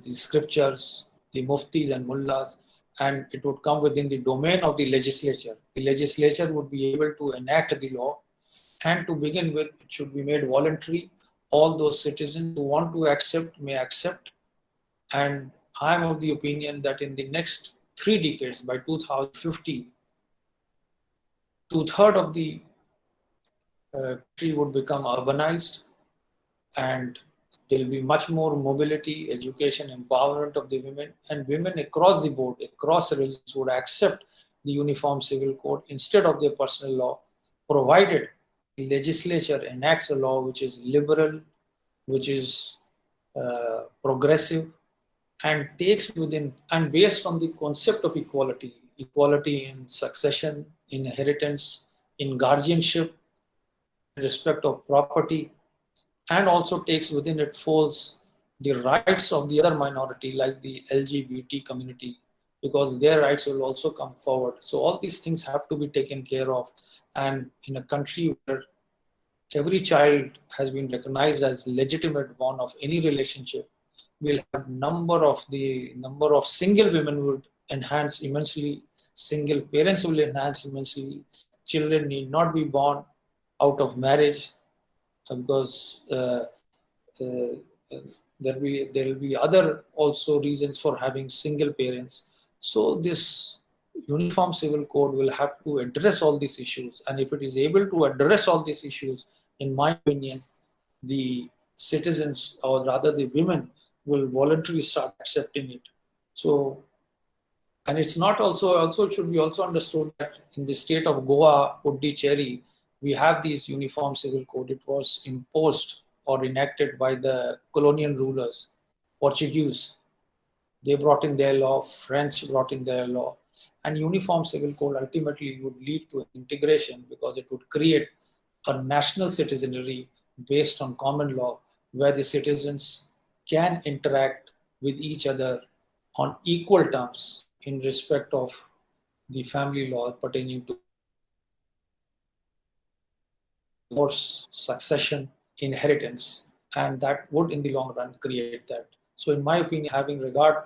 scriptures, the muftis and mullahs, and it would come within the domain of the legislature. The legislature would be able to enact the law, and to begin with, it should be made voluntary. All those citizens who want to accept may accept. And I'm of the opinion that in the next 3 decades, by 2050, 2/3 of the country would become urbanized, and there will be much more mobility, education, empowerment of the women, and women across the board, across religions would accept the uniform civil code instead of their personal law, provided the legislature enacts a law which is liberal, which is progressive, and takes within, and based on the concept of equality, equality in succession, inheritance, in guardianship, respect of property, and also takes within it folds the rights of the other minority like the LGBT community, because their rights will also come forward. So all these things have to be taken care of. And in a country where every child has been recognized as legitimate born of any relationship, we'll have number of single women would enhance immensely, single parents will enhance immensely, children need not be born out of marriage, because there will be other also reasons for having single parents. So this uniform civil code will have to address all these issues, and if it is able to address all these issues, in my opinion, the citizens, or rather the women, will voluntarily start accepting it. So, and it's not also it should be also understood that in the state of Goa, Puducherry, we have these uniform civil code. It was imposed or enacted by the colonial rulers, Portuguese. They brought in their law, French brought in their law, and uniform civil code ultimately would lead to integration, because it would create a national citizenry based on common law, where the citizens can interact with each other on equal terms in respect of the family law pertaining to divorce, succession, inheritance, and that would in the long run create that. So in my opinion, having regard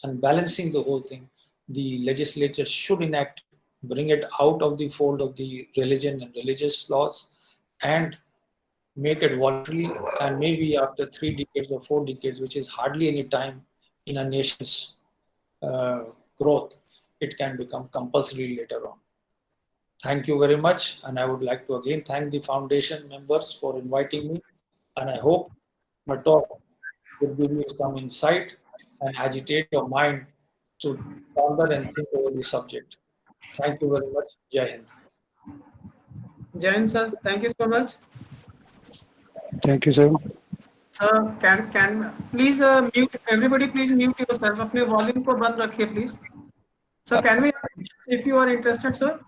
and balancing the whole thing, the legislature should enact, bring it out of the fold of the religion and religious laws, and make it voluntary, and maybe after 3 decades or 4 decades, which is hardly any time in a nation's growth, it can become compulsory later on. Thank you very much, and I would like to again thank the foundation members for inviting me, and I hope my talk will give you some insight and agitate your mind to ponder and think over the subject. Thank you very much. Jai Hind. Jai Hind, sir. Thank you so much. Thank you, sir. Sir, can please mute everybody. Please mute yourself. अपने volume को बंद रखिए, please. So can we, if you are interested, sir?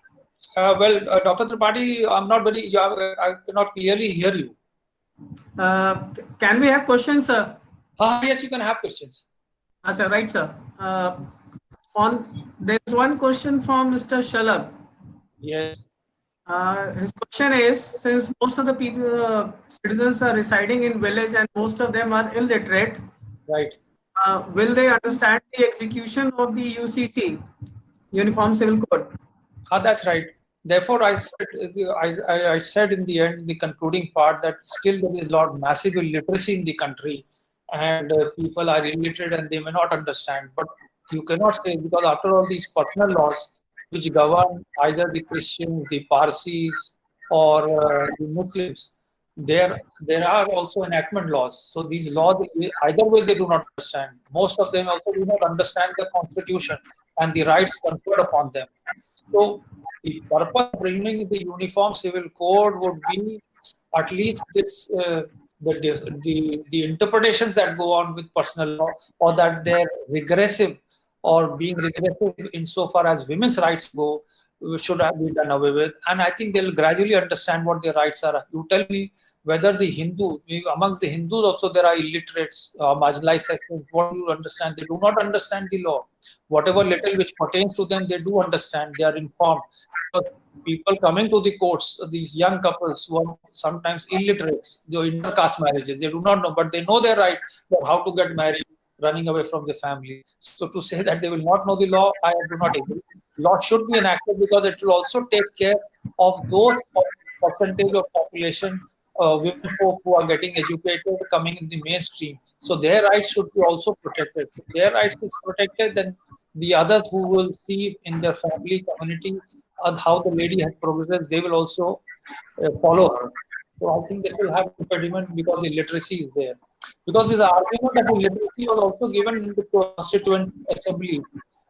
Well, Dr. Tripathi, I'm not very. I cannot clearly hear you. Can we have questions, sir? Yes, you can have questions. Achha, right, sir. There is one question from Mr. Shalab. Yes. His question is, since most of the people, citizens are residing in village and most of them are illiterate, right? Will they understand the execution of the UCC, Uniform Civil Code? That's right. Therefore, I said in the end, the concluding part, that still there is a lot of massive illiteracy in the country, and people are illiterate and they may not understand. But you cannot say, because after all, these personal laws which govern either the Christians, the Parsis, or the Muslims, there are also enactment laws. So these laws, either way, they do not understand. Most of them also do not understand the constitution and the rights conferred upon them. So the purpose of bringing the uniform civil code would be at least this the interpretations that go on with personal law, or that they're regressive or being regressive insofar as women's rights go, should have been done away with. And I think they'll gradually understand what their rights are. You tell me whether the Hindu, amongst the Hindus also there are illiterates, marginalized sections. What do you understand? They do not understand the law. Whatever little which pertains to them, they do understand. They are informed. But people coming to the courts, these young couples who are sometimes illiterates, the intercaste marriages, they do not know, but they know their right, for how to get married, running away from the family. So to say that they will not know the law, I do not agree. Law should be enacted because it will also take care of those percentage of population, women folk who are getting educated, coming in the mainstream. So their rights should be also protected. If their rights is protected, then the others who will see in their family, community, how the lady has progressed, they will also follow her. So I think this will have impediment because illiteracy is there. Because this argument of illiteracy was also given in the Constituent Assembly.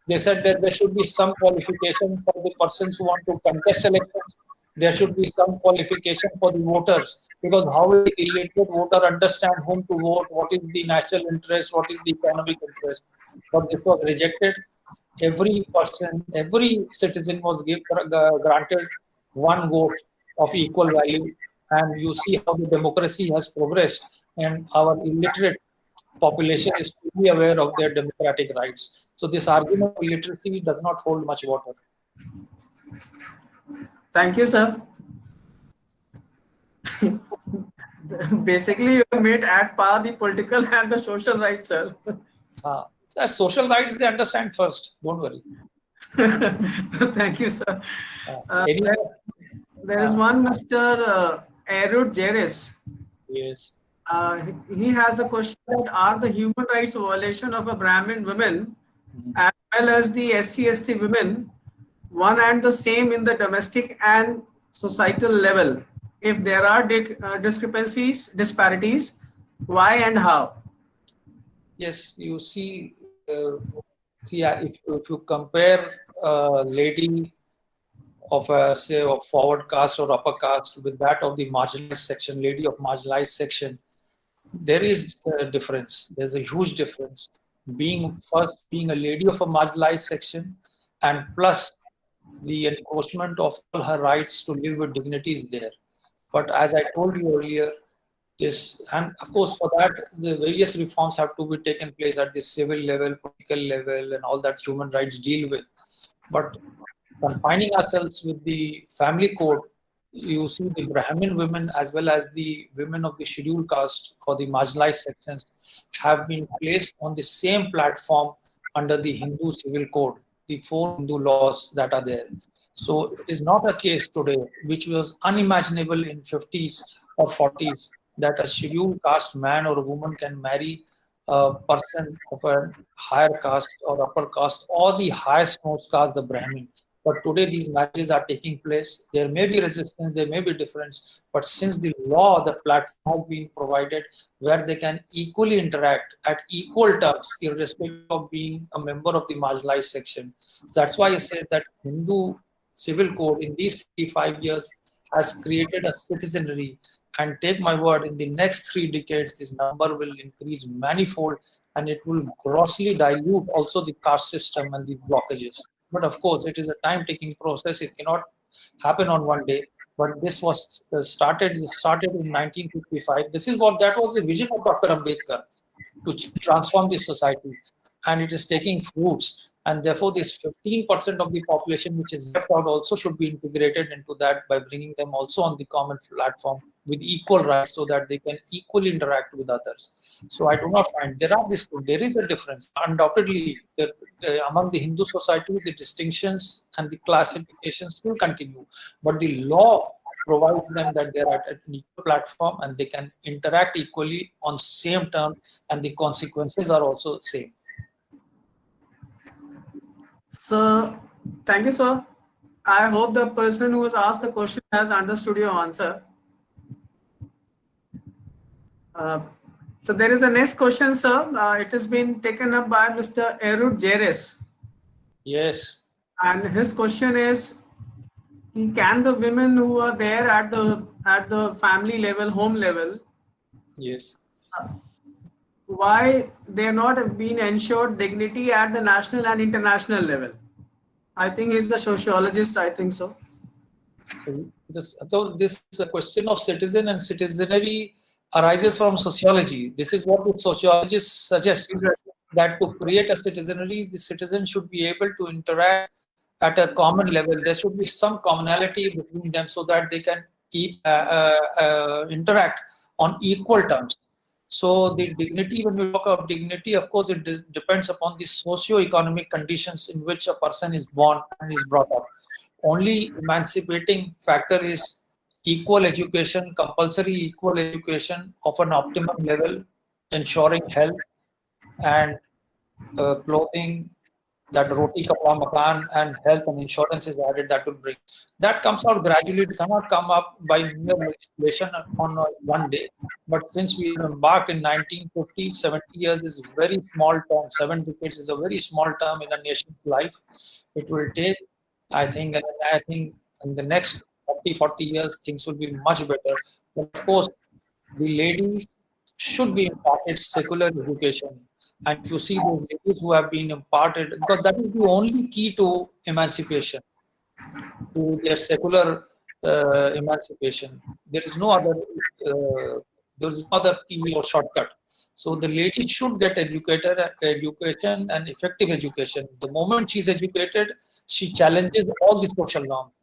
They said that there should be some qualification for the persons who want to contest elections. There should be some qualification for the voters, because how will the illiterate voter understand whom to vote, what is the national interest, what is the economic interest? But this was rejected. Every person, every citizen was granted one vote of equal value, and you see how the democracy has progressed, and our illiterate population is fully aware of their democratic rights. So this argument of illiteracy does not hold much water. Thank you, sir. Basically, you made at par the political and the social rights, sir. Social rights they understand first. Don't worry. Thank you, sir. Anyway, There is one Mr. Arud Jeris. yes. He has a question that are the human rights violation of a Brahmin women as well as the SC/ST women one and the same in the domestic and societal level? If there are disparities, why and how? Yes, you see, if you compare a lady of a, say, of forward caste or upper caste with that of the marginalized section, lady of marginalized section, there is a difference. There's a huge difference. Being a lady of a marginalized section, and plus the enforcement of all her rights to live with dignity is there. But as I told you earlier, and of course for that the various reforms have to be taken place at the civil level, political level, and all that human rights deal with. But confining ourselves with the family code, you see the Brahmin women as well as the women of the scheduled caste or the marginalized sections have been placed on the same platform under the Hindu civil code, the 4 Hindu laws that are there. So it is not a case today, which was unimaginable in 50s or 40s, that a scheduled caste man or a woman can marry a person of a higher caste or upper caste or the highest most caste, the Brahmin. But today these marriages are taking place. There may be resistance, there may be difference, but since the law, the platform has been provided where they can equally interact at equal terms, irrespective of being a member of the marginalized section. So that's why I said that Hindu civil code in these 5 years has created a citizenry. And take my word, in the next 3 decades, this number will increase manifold, and it will grossly dilute also the caste system and the blockages. But of course, it is a time-taking process. It cannot happen on one day. But this was started in 1955. That was the vision of Dr. Ambedkar, to transform this society, and it is taking fruits. And therefore, this 15% of the population which is left out also should be integrated into that by bringing them also on the common platform with equal rights, so that they can equally interact with others. So I do not find there is a difference. Undoubtedly, among the Hindu society, the distinctions and the classifications will continue, but the law provides them that they are at an equal platform and they can interact equally on same term, and the consequences are also same. So, thank you, sir. I hope the person who has asked the question has understood your answer. So there is a next question, sir. It has been taken up by Mr. Erud Jeres. Yes. And his question is, can the women who are there at the family level, home level, Yes. why they are not being ensured dignity at the national and international level? I think he's the sociologist, I think so. So this question of citizen and citizenry arises from sociology. This is what the sociologists suggest, that to create a citizenry, the citizen should be able to interact at a common level. There should be some commonality between them so that they can interact on equal terms. So the dignity, when we talk of dignity, of course, it depends upon the socio-economic conditions in which a person is born and is brought up. Only emancipating factor is equal education, compulsory equal education of an optimum level, ensuring health and clothing, that roti kapda makan, and health and insurance is added, that will bring. That comes out gradually. It cannot come up by mere legislation on one day. But since we embarked in 1950, 70 years is a very small term. 7 decades is a very small term in a nation's life. It will take, I think in the next 40 years, things will be much better. But of course, the ladies should be imparted secular education. And if you see those ladies who have been imparted, because that is the only key to emancipation, to their secular emancipation. There is no other key or shortcut. So the lady should get education and effective education. The moment she's educated, she challenges all the social norms.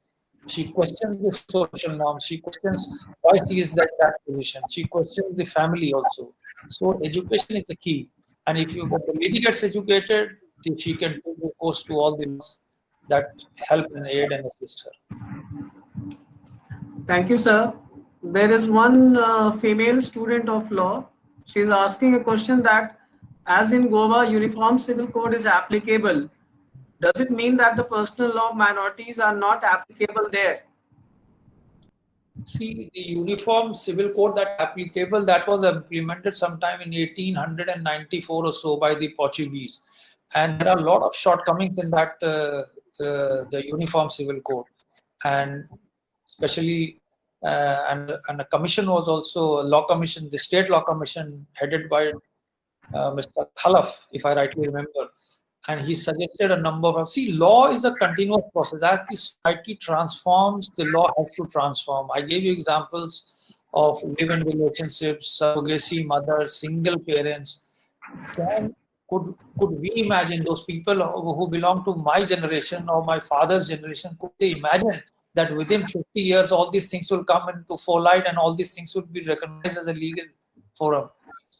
She questions the social norms. She questions why she is that position. She questions the family also. So education is the key. And if the lady gets educated, she can do the course to all the laws that help and aid and assist her. Thank you, sir. There is one female student of law. She is asking a question that, as in Goa, Uniform Civil Code is applicable. Does it mean that the personal law of minorities are not applicable there? See, the Uniform Civil Code that applicable, that was implemented sometime in 1894 or so by the Portuguese. And there are a lot of shortcomings in that, the Uniform Civil Code. And especially, and a commission was also a law commission, the State Law Commission headed by Mr. Khalaf, if I rightly remember. And he suggested a number of, law is a continuous process. As the society transforms, the law has to transform. I gave you examples of live-in relationships, surrogacy, mothers, single parents. Could we imagine those people who belong to my generation or my father's generation, could they imagine that within 50 years, all these things will come into forelight and all these things will be recognized as a legal forum?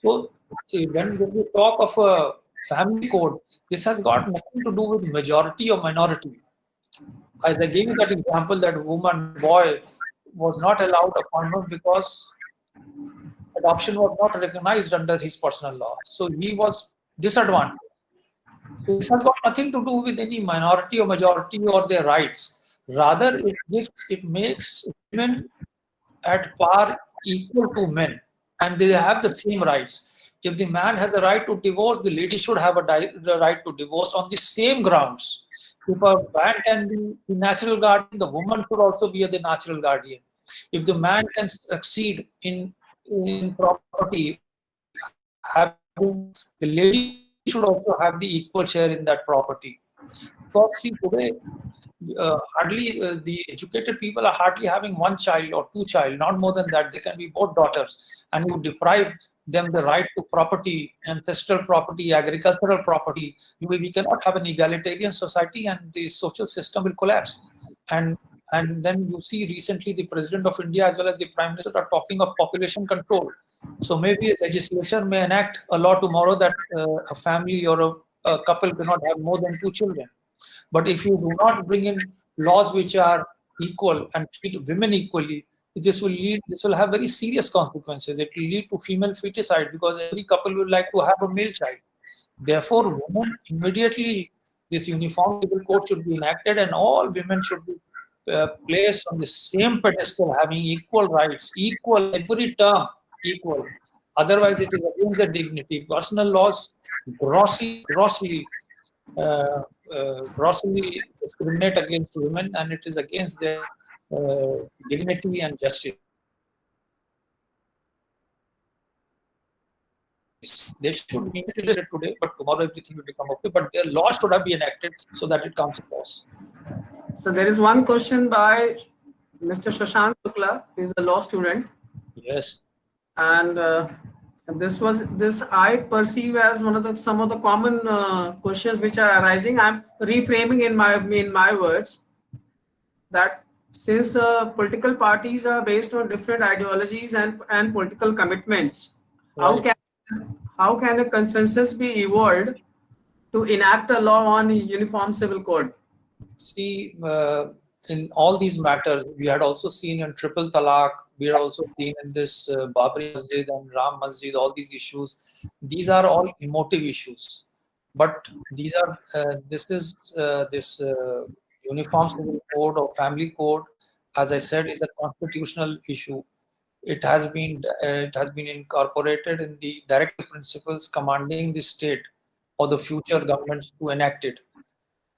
So when we talk of a family code, this has got nothing to do with majority or minority. As I gave you that example, that woman, boy was not allowed appointment because adoption was not recognized under his personal law. So he was disadvantaged. So this has got nothing to do with any minority or majority or their rights. Rather, it makes women at par equal to men, and they have the same rights. If the man has a right to divorce, the lady should have the right to divorce on the same grounds. If a man can be the natural guardian, the woman should also be the natural guardian. If the man can succeed in property, the lady should also have the equal share in that property. Because see, today, the educated people are hardly having one child or two child, not more than that. They can be both daughters, and you deprive them the right to property, ancestral property, agricultural property. We cannot have an egalitarian society, and the social system will collapse. And then you see recently the President of India as well as the Prime Minister are talking of population control. So maybe a legislation may enact a law tomorrow that a family or a couple cannot have more than 2 children. But if you do not bring in laws which are equal and treat women equally, this will have very serious consequences. It will lead to female feticide, because every couple would like to have a male child. Therefore, women, immediately this Uniform Civil Code should be enacted and all women should be placed on the same pedestal, having equal rights, equal every term, equal. Otherwise, it is against the dignity. Personal laws grossly discriminate against women, and it is against their dignity and justice. They should be implemented today, but tomorrow everything will become okay. But their laws should have been enacted so that it comes across. So there is one question by Mr. Shashank Shukla, who is a law student, Yes. and this I perceive as some of the common questions which are arising. I'm reframing in my words that since political parties are based on different ideologies and political commitments, Right. how can a consensus be evolved to enact a law on a uniform civil code? See, in all these matters, we had also seen in Triple Talaq, we had also seen in this Babri Masjid and Ram Masjid, all these issues. These are all emotive issues. But these are, this Uniform Civil Code or Family Code, as I said, is a constitutional issue. It has been incorporated in the directive principles commanding the state or the future governments to enact it.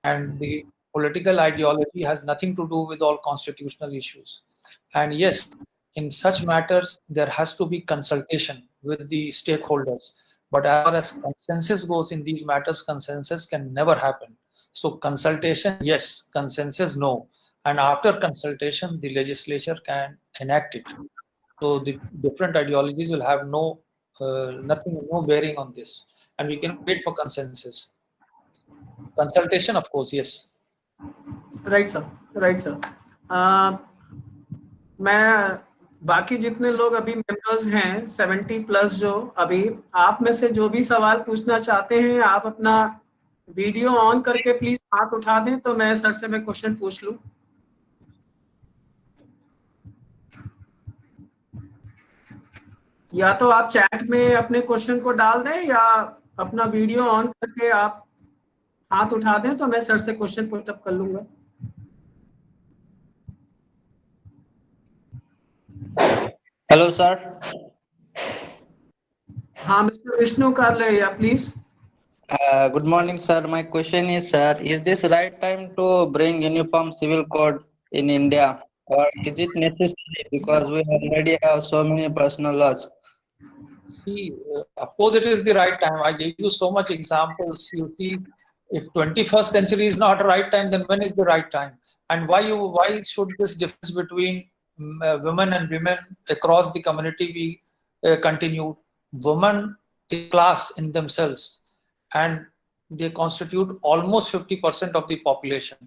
And the political ideology has nothing to do with all constitutional issues. And yes, in such matters, there has to be consultation with the stakeholders. But as far as consensus goes in these matters, consensus can never happen. So consultation, yes. Consensus, no. And after consultation, the legislature can enact it. So the different ideologies will have no bearing on this. And we can wait for consensus. Consultation, of course, yes. Right sir मैं बाकी जितने लोग अभी members हैं 70 plus, जो अभी आप में से जो भी सवाल पूछना चाहते हैं, आप अपना वीडियो ऑन करके प्लीज हाथ उठा दें तो मैं सर से मैं क्वेश्चन पूछ लूं. या तो आप चैट में अपने क्वेश्चन को डाल दें या अपना वीडियो ऑन करके आप हाथ उठा दें तो मैं सर से क्वेश्चन पुटअप कर लूंगा. Hello, sir. हाँ mister Vishnu Karlaiah, please. Good morning, sir. My question is, sir, is this right time to bring uniform civil code in India, or is it necessary because we already have so many personal laws? See, of course, it is the right time. I gave you so much examples. You see, if 21st century is not the right time, then when is the right time? And why should this difference between women and women across the community be continued? Women is class in themselves, and they constitute almost 50% of the population.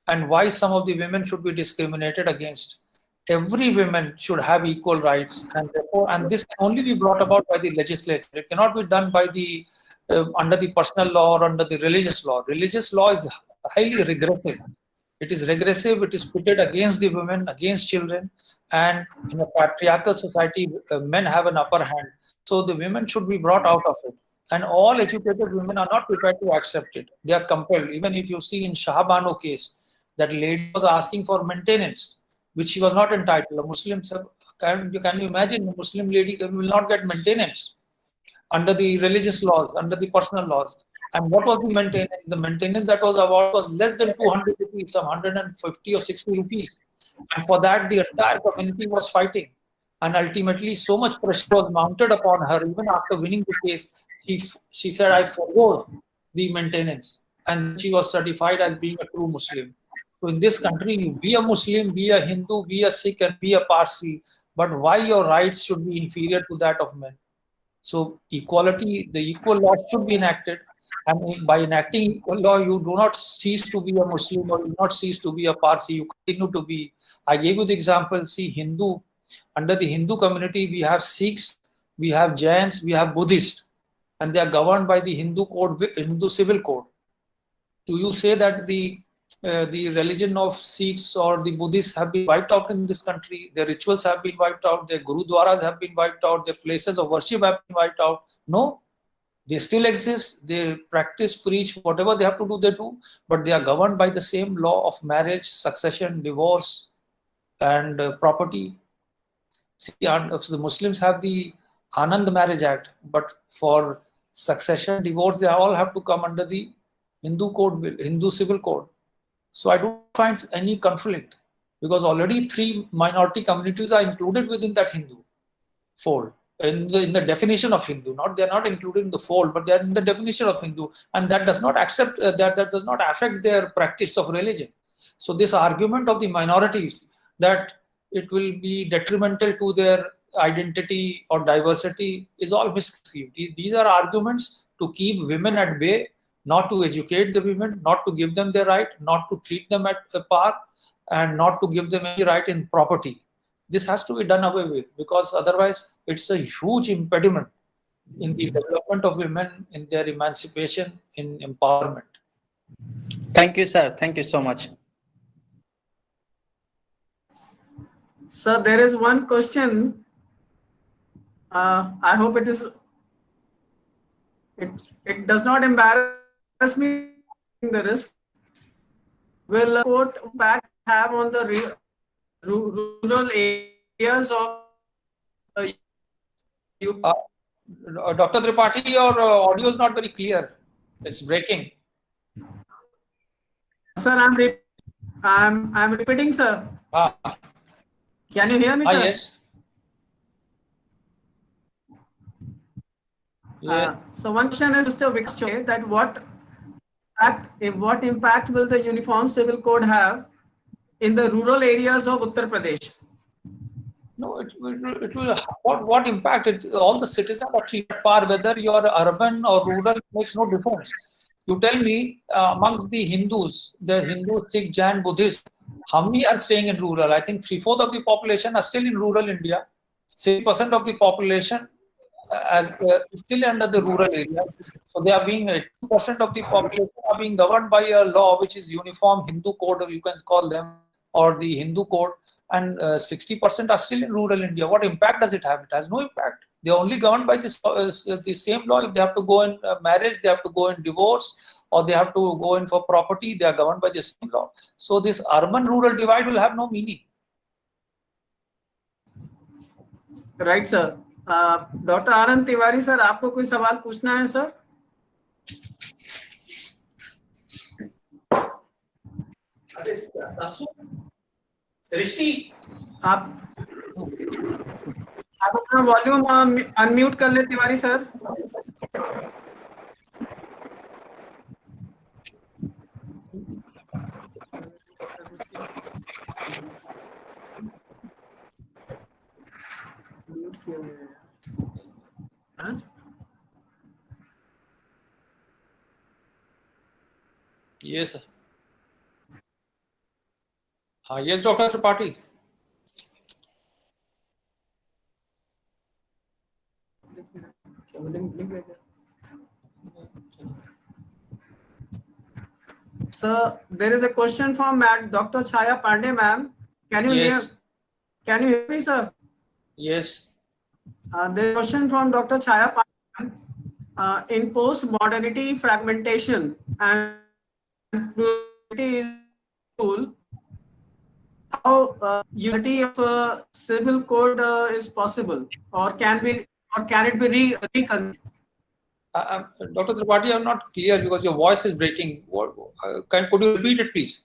And why some of the women should be discriminated against? Every woman should have equal rights, and therefore, and this can only be brought about by the legislature. It cannot be done by the under the personal law or under the religious law. Religious law is highly regressive. It is regressive. It is pitted against the women, against children, and in a patriarchal society, men have an upper hand. So the women should be brought out of it. And all educated women are not prepared to accept it. They are compelled. Even if you see in Shah Bano case, that lady was asking for maintenance, which she was not entitled. A Muslim, can you imagine, a Muslim lady will not get maintenance under the religious laws, under the personal laws. And what was the maintenance? The maintenance that was awarded was less than 200 rupees, some 150 or 60 rupees. And for that, the entire community was fighting. And ultimately, so much pressure was mounted upon her. Even after winning the case, she said, I forgo the maintenance. And she was certified as being a true Muslim. So in this country, you be a Muslim, be a Hindu, be a Sikh, and be a Parsi. But why your rights should be inferior to that of men? So equality, the equal law should be enacted. And by enacting equal law, you do not cease to be a Muslim or you do not cease to be a Parsi. You continue to be. I gave you the example. See, Hindu, under the Hindu community, we have Sikhs, we have Jains, we have Buddhists, and they are governed by the Hindu code, Hindu civil code. Do you say that the religion of Sikhs or the Buddhists have been wiped out in this country? Their rituals have been wiped out, their gurudwaras have been wiped out, their places of worship have been wiped out? No. They still exist. They practice, preach, whatever they have to do, they do. But they are governed by the same law of marriage, succession, divorce, and property. See, the Muslims have the Anand Marriage Act, but for succession, divorce, they all have to come under the Hindu code, Hindu civil code. So I don't find any conflict, because already 3 minority communities are included within that Hindu fold. In the definition of Hindu, they're not included in the fold, but they're in the definition of Hindu, and that does not accept that does not affect their practice of religion. So this argument of the minorities that it will be detrimental to their identity or diversity is all misconceived. These are arguments to keep women at bay, not to educate the women, not to give them their right, not to treat them at par, and not to give them any right in property. This has to be done away with, because otherwise it's a huge impediment in the development of women, in their emancipation, in empowerment. Thank you, sir. Thank you so much. Sir, there is one question. I hope it does not embarrass me the risk. Will a court impact have on the rural areas of Dr. Tripathi, your audio is not very clear. It's breaking. Sir, I'm repeating, sir. Can you hear me, sir? Yes. Yeah. So one question is Mr. Vikshchoy, that what impact will the Uniform Civil Code have in the rural areas of Uttar Pradesh? No, it will. What impact? All the citizens are treated at par, whether you are urban or rural, makes no difference. You tell me, amongst the Hindus, Sikh, Jain, Buddhist, how many are staying in rural? I think 3/4 of the population are still in rural India. 6% of the population is still under the rural area. So they are being 2% of the population are being governed by a law which is Uniform Hindu Code, or you can call them, or the Hindu Code, and 60% are still in rural India. What impact does it have? It has no impact. They are only governed by this the same law. If they have to go in marriage, they have to go in divorce, or they have to go in for property, they are governed by the same law. So this urban-rural divide will have no meaning. Right, sir. Dr. Anand Tiwari, sir, आपको कोई सवाल पूछना है, sir? सृष्टि, आप अपना volume unmute कर ले, Tiwari sir. Yes, sir. Yes, Dr. Tripathi. Sir, there is a question from Dr. Chaya Pandey, ma'am. Can you hear me, sir? Yes. The question from Dr. Chaya Pandey, in post-modernity fragmentation and plurality tool, how unity of a civil code is possible, or can it be reconsidered? Dr. Tripathi, I'm not clear because your voice is breaking. Could you repeat it, please?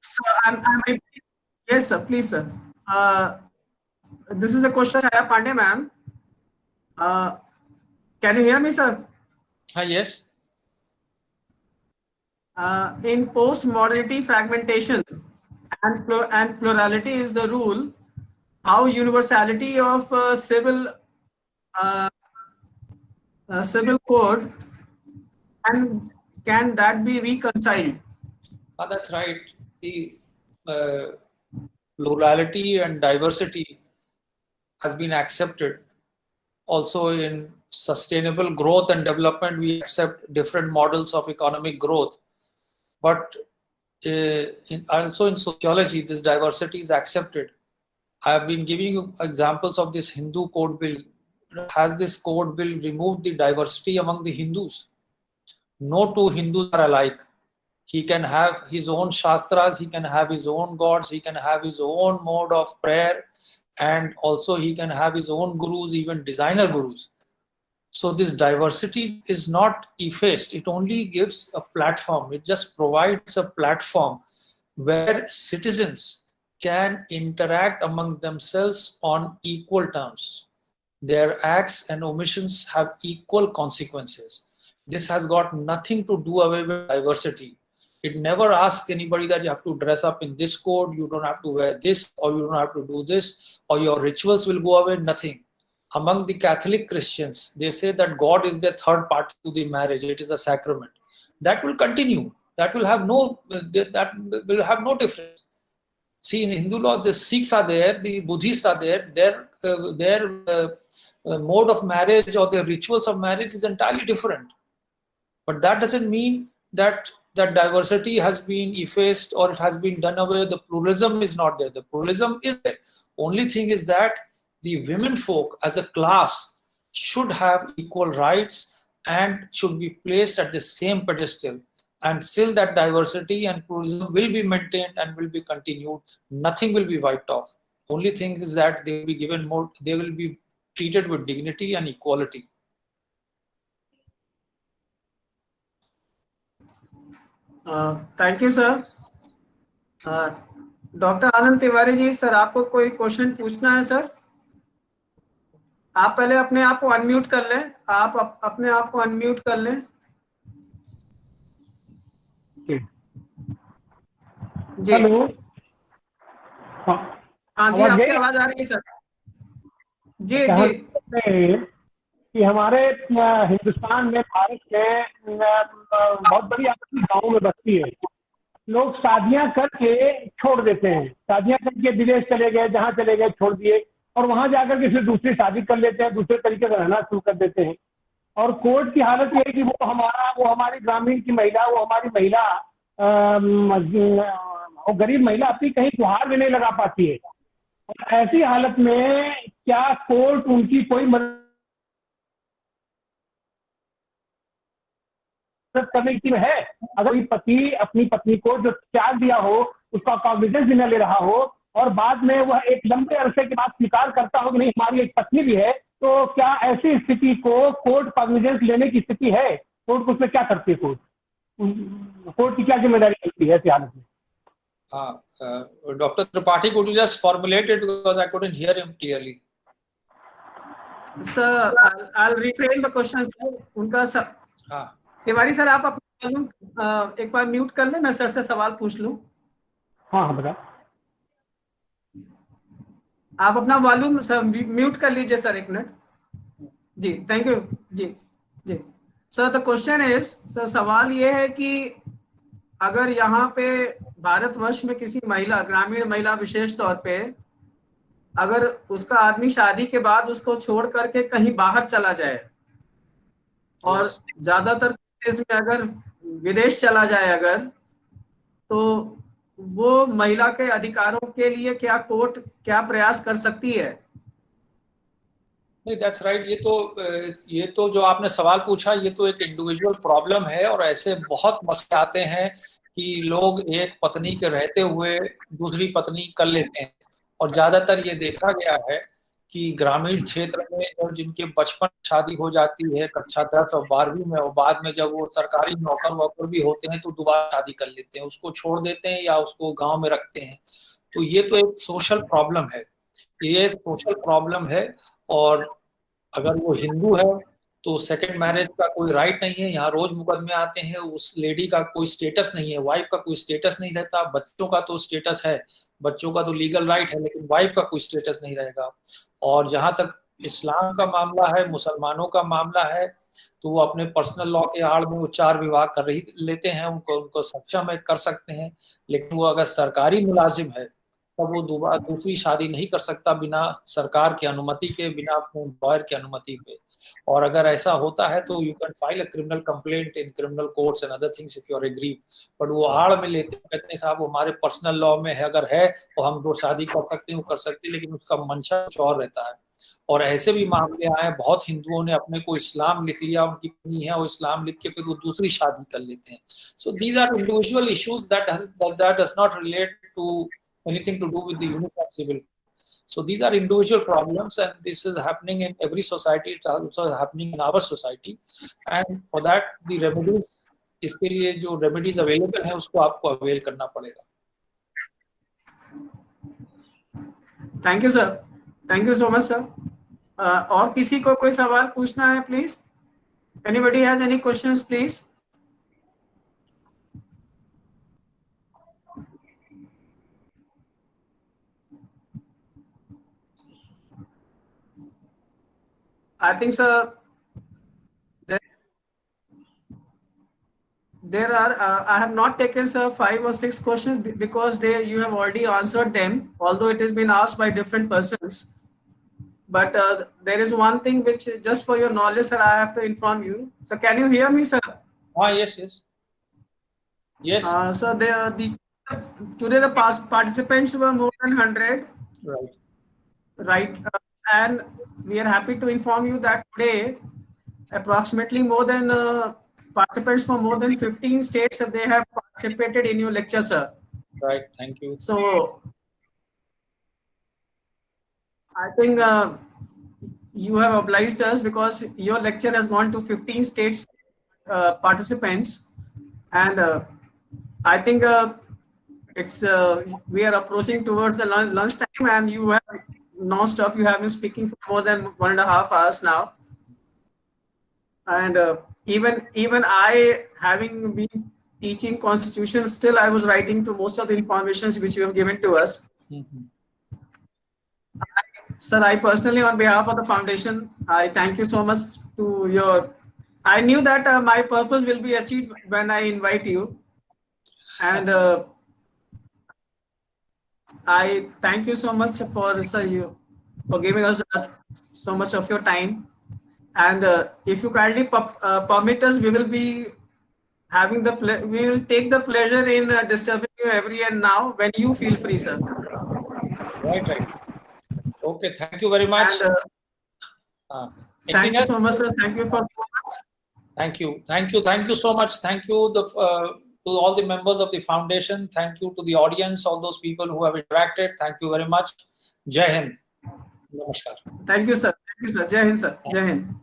Sir, I'm repeating. Yes, sir. Please, sir. This is a question, Chaya Pandey, ma'am. Can you hear me, sir? Yes. In post-modernity fragmentation and plurality is the rule, how universality of civil code, and can that be reconciled? That's right. The plurality and diversity has been accepted. Also in sustainable growth and development, we accept different models of economic growth. But also in sociology, this diversity is accepted. I have been giving you examples of this Hindu code bill has this code will remove the diversity among the Hindus? No two Hindus are alike. He can have his own shastras, he can have his own gods, he can have his own mode of prayer, and also he can have his own gurus, even designer gurus. So this diversity is not effaced. It only gives a platform. It just provides a platform where citizens can interact among themselves on equal terms. Their acts and omissions have equal consequences. This has got nothing to do away with diversity. It never asks anybody that you have to dress up in this code, you don't have to wear this, or you don't have to do this, or your rituals will go away, nothing. Among the Catholic Christians, they say that God is the third party to the marriage. It is a sacrament. That will continue. That will have no difference. See, in Hindu law, the Sikhs are there, the Buddhists are there. Their mode of marriage or their rituals of marriage is entirely different. But that doesn't mean that diversity has been effaced or it has been done away. The pluralism is not there. The pluralism is there. Only thing is that the women folk as a class should have equal rights and should be placed at the same pedestal. And still that diversity and pluralism will be maintained and will be continued. Nothing will be wiped off. Only thing is that they will be given more, they will be treated with dignity and equality. Thank you sir. Doctor Anand Tiwari ji, sir आपको कोई question पूछना है sir? आप पहले अपने आप को unmute कर लें. आप अपने आप को अनम्यूट कर लें. जी. हेलो. हाँ जी, आपकी आवाज आ रही है सर. जी जी. कि हमारे हिंदुस्तान में, भारत में बहुत बड़ी आबादी गाँव में बसती है. लोग शादियां करके छोड़ देते हैं. शादियां करके विदेश चले गए, जहाँ चले गए छोड़ दिए, और वहां जाकर के फिर दूसरी शादी कर लेते हैं, दूसरे तरीके से रहना शुरू कर देते हैं. और कोर्ट की हालत ये है कि वो हमारी ग्रामीण की महिला, वो हमारी महिला, वो गरीब महिला अपनी कहीं गुहार भी नहीं लगा पाती है. और ऐसी हालत में क्या कोर्ट उनकी कोई मदद करने की है? अगर पति अपनी पत्नी को जो त्याग दिया हो उसका कॉग्निजेंस भी न ले रहा हो, और बाद में वह एक लंबे अरसे के बाद स्वीकार करता हो कि नहीं हमारी एक पत्नी भी है, तो क्या ऐसी स्थिति को कोर्ट कॉग्निजेंस लेने की स्थिति है? कोर्ट उसमें क्या करती है? कोर्ट की क्या जिम्मेदारी होती है ऐसी हालत में? Dr. Tripathi, could you just formulate it because I couldn't hear him clearly? Sir, I'll reframe the question, sir. उनका सर. हाँ. तिवारी सर, आप अपना एक बार म्यूट कर लें, मैं सर से सवाल पूछ लूं. हाँ बता. आप अपना वॉल्यूम म्यूट कर लीजिए सर, एक मिनट. जी, थैंक यू. जी जी sir, the question is, sir सवाल ये है कि अगर यहाँ पे भारतवर्ष में किसी महिला, ग्रामीण महिला विशेष तौर पे, अगर उसका आदमी शादी के बाद उसको छोड़ करके कहीं बाहर चला जाए, और ज्यादातर केस में अगर विदेश चला जाए अगर, तो वो महिला के अधिकारों के लिए क्या कोर्ट क्या प्रयास कर सकती है? नहीं, दैट्स राइट. ये तो जो आपने सवाल पूछा, ये तो एक इंडिविजुअल प्रॉब्लम है, और ऐसे बहुत मसले आते हैं कि लोग एक पत्नी के रहते हुए दूसरी पत्नी कर लेते हैं. और ज्यादातर ये देखा गया है कि ग्रामीण क्षेत्र में और जिनके बचपन शादी हो जाती है कक्षा 10 और 12वीं में, और बाद में जब वो सरकारी नौकर वोकर भी होते हैं तो दोबारा शादी कर लेते हैं, उसको छोड़ देते हैं या उसको गांव में रखते हैं. तो ये तो एक सोशल प्रॉब्लम है. ये सोशल प्रॉब्लम है. और अगर वो हिंदू है तो सेकंड मैरिज का कोई राइट नहीं है. यहाँ रोज मुकदमे आते हैं, उस लेडी का कोई स्टेटस नहीं है, वाइफ का कोई स्टेटस नहीं रहता. बच्चों का तो स्टेटस है, बच्चों का तो लीगल राइट है, लेकिन वाइफ का कोई स्टेटस नहीं रहेगा. और जहां तक इस्लाम का मामला है, मुसलमानों का मामला है, तो वो अपने पर्सनल लॉ के आड़ में वो 4 विवाह कर ही लेते हैं. उनको सक्षम है, कर सकते हैं. लेकिन वो अगर सरकारी मुलाजिम है तब वो दूसरी शादी नहीं कर सकता बिना सरकार की अनुमति के, बिना लॉयर की अनुमति पे. और अगर ऐसा होता है तो you can file a criminal complaint in criminal courts and other things if you are aggrieved. But वो आड़ में लेते हैं, कहते हैं साहब हमारे पर्सनल लॉ में है, अगर है तो हम 2 शादी कर सकते हैं, वो कर सकते हैं, लेकिन उसका मंशा कुछ और रहता है. और ऐसे भी मामले आए, बहुत हिंदुओं ने अपने को इस्लाम लिख लिया, उनकी पत्नी है वो इस्लाम लिख के फिर वो दूसरी शादी कर लेते हैं. So these are individual issues that does not relate to anything to do with the uniform civil. So these are individual problems, and this is happening in every society. It also happening in our society, and for that the remedies, इसके लिए जो remedies available है उसको आपको avail करना पड़ेगा. Thank you sir, thank you so much sir. और किसी को कोई सवाल पूछना है please? Anybody has any questions please? I think sir, there are I have not taken sir 5 or 6 questions because you have already answered them, although it has been asked by different persons. But there is one thing which, just for your knowledge sir, I have to inform you. So can you hear me sir? Yes. So today the participants were more than 100. Right. And we are happy to inform you that today approximately more than participants from more than 15 states, they have participated in your lecture, sir. Right. Thank you. So I think you have obliged us because your lecture has gone to 15 states participants, and I think it's we are approaching towards the lunch time, and you have non-stop, you have been speaking for more than 1.5 hours now, and even I, having been teaching constitution, still I was writing to most of the informations which you have given to us. Sir, I personally, on behalf of the foundation, I thank you so much to your. I knew that my purpose will be achieved when I invite you, and I thank you so much for giving us so much of your time. And if you kindly permit us, we will be having we will take the pleasure in disturbing you every and now when you feel free, sir. Right. Okay, thank you very much. And, thank you so much, sir. Thank you for. Thank you so much. Thank you to all the members of the foundation. Thank you to the audience, all those people who have interacted. Thank you very much. Jai Hind. Namaskar. Thank you, sir. Jai Hind, sir. Jai Hind.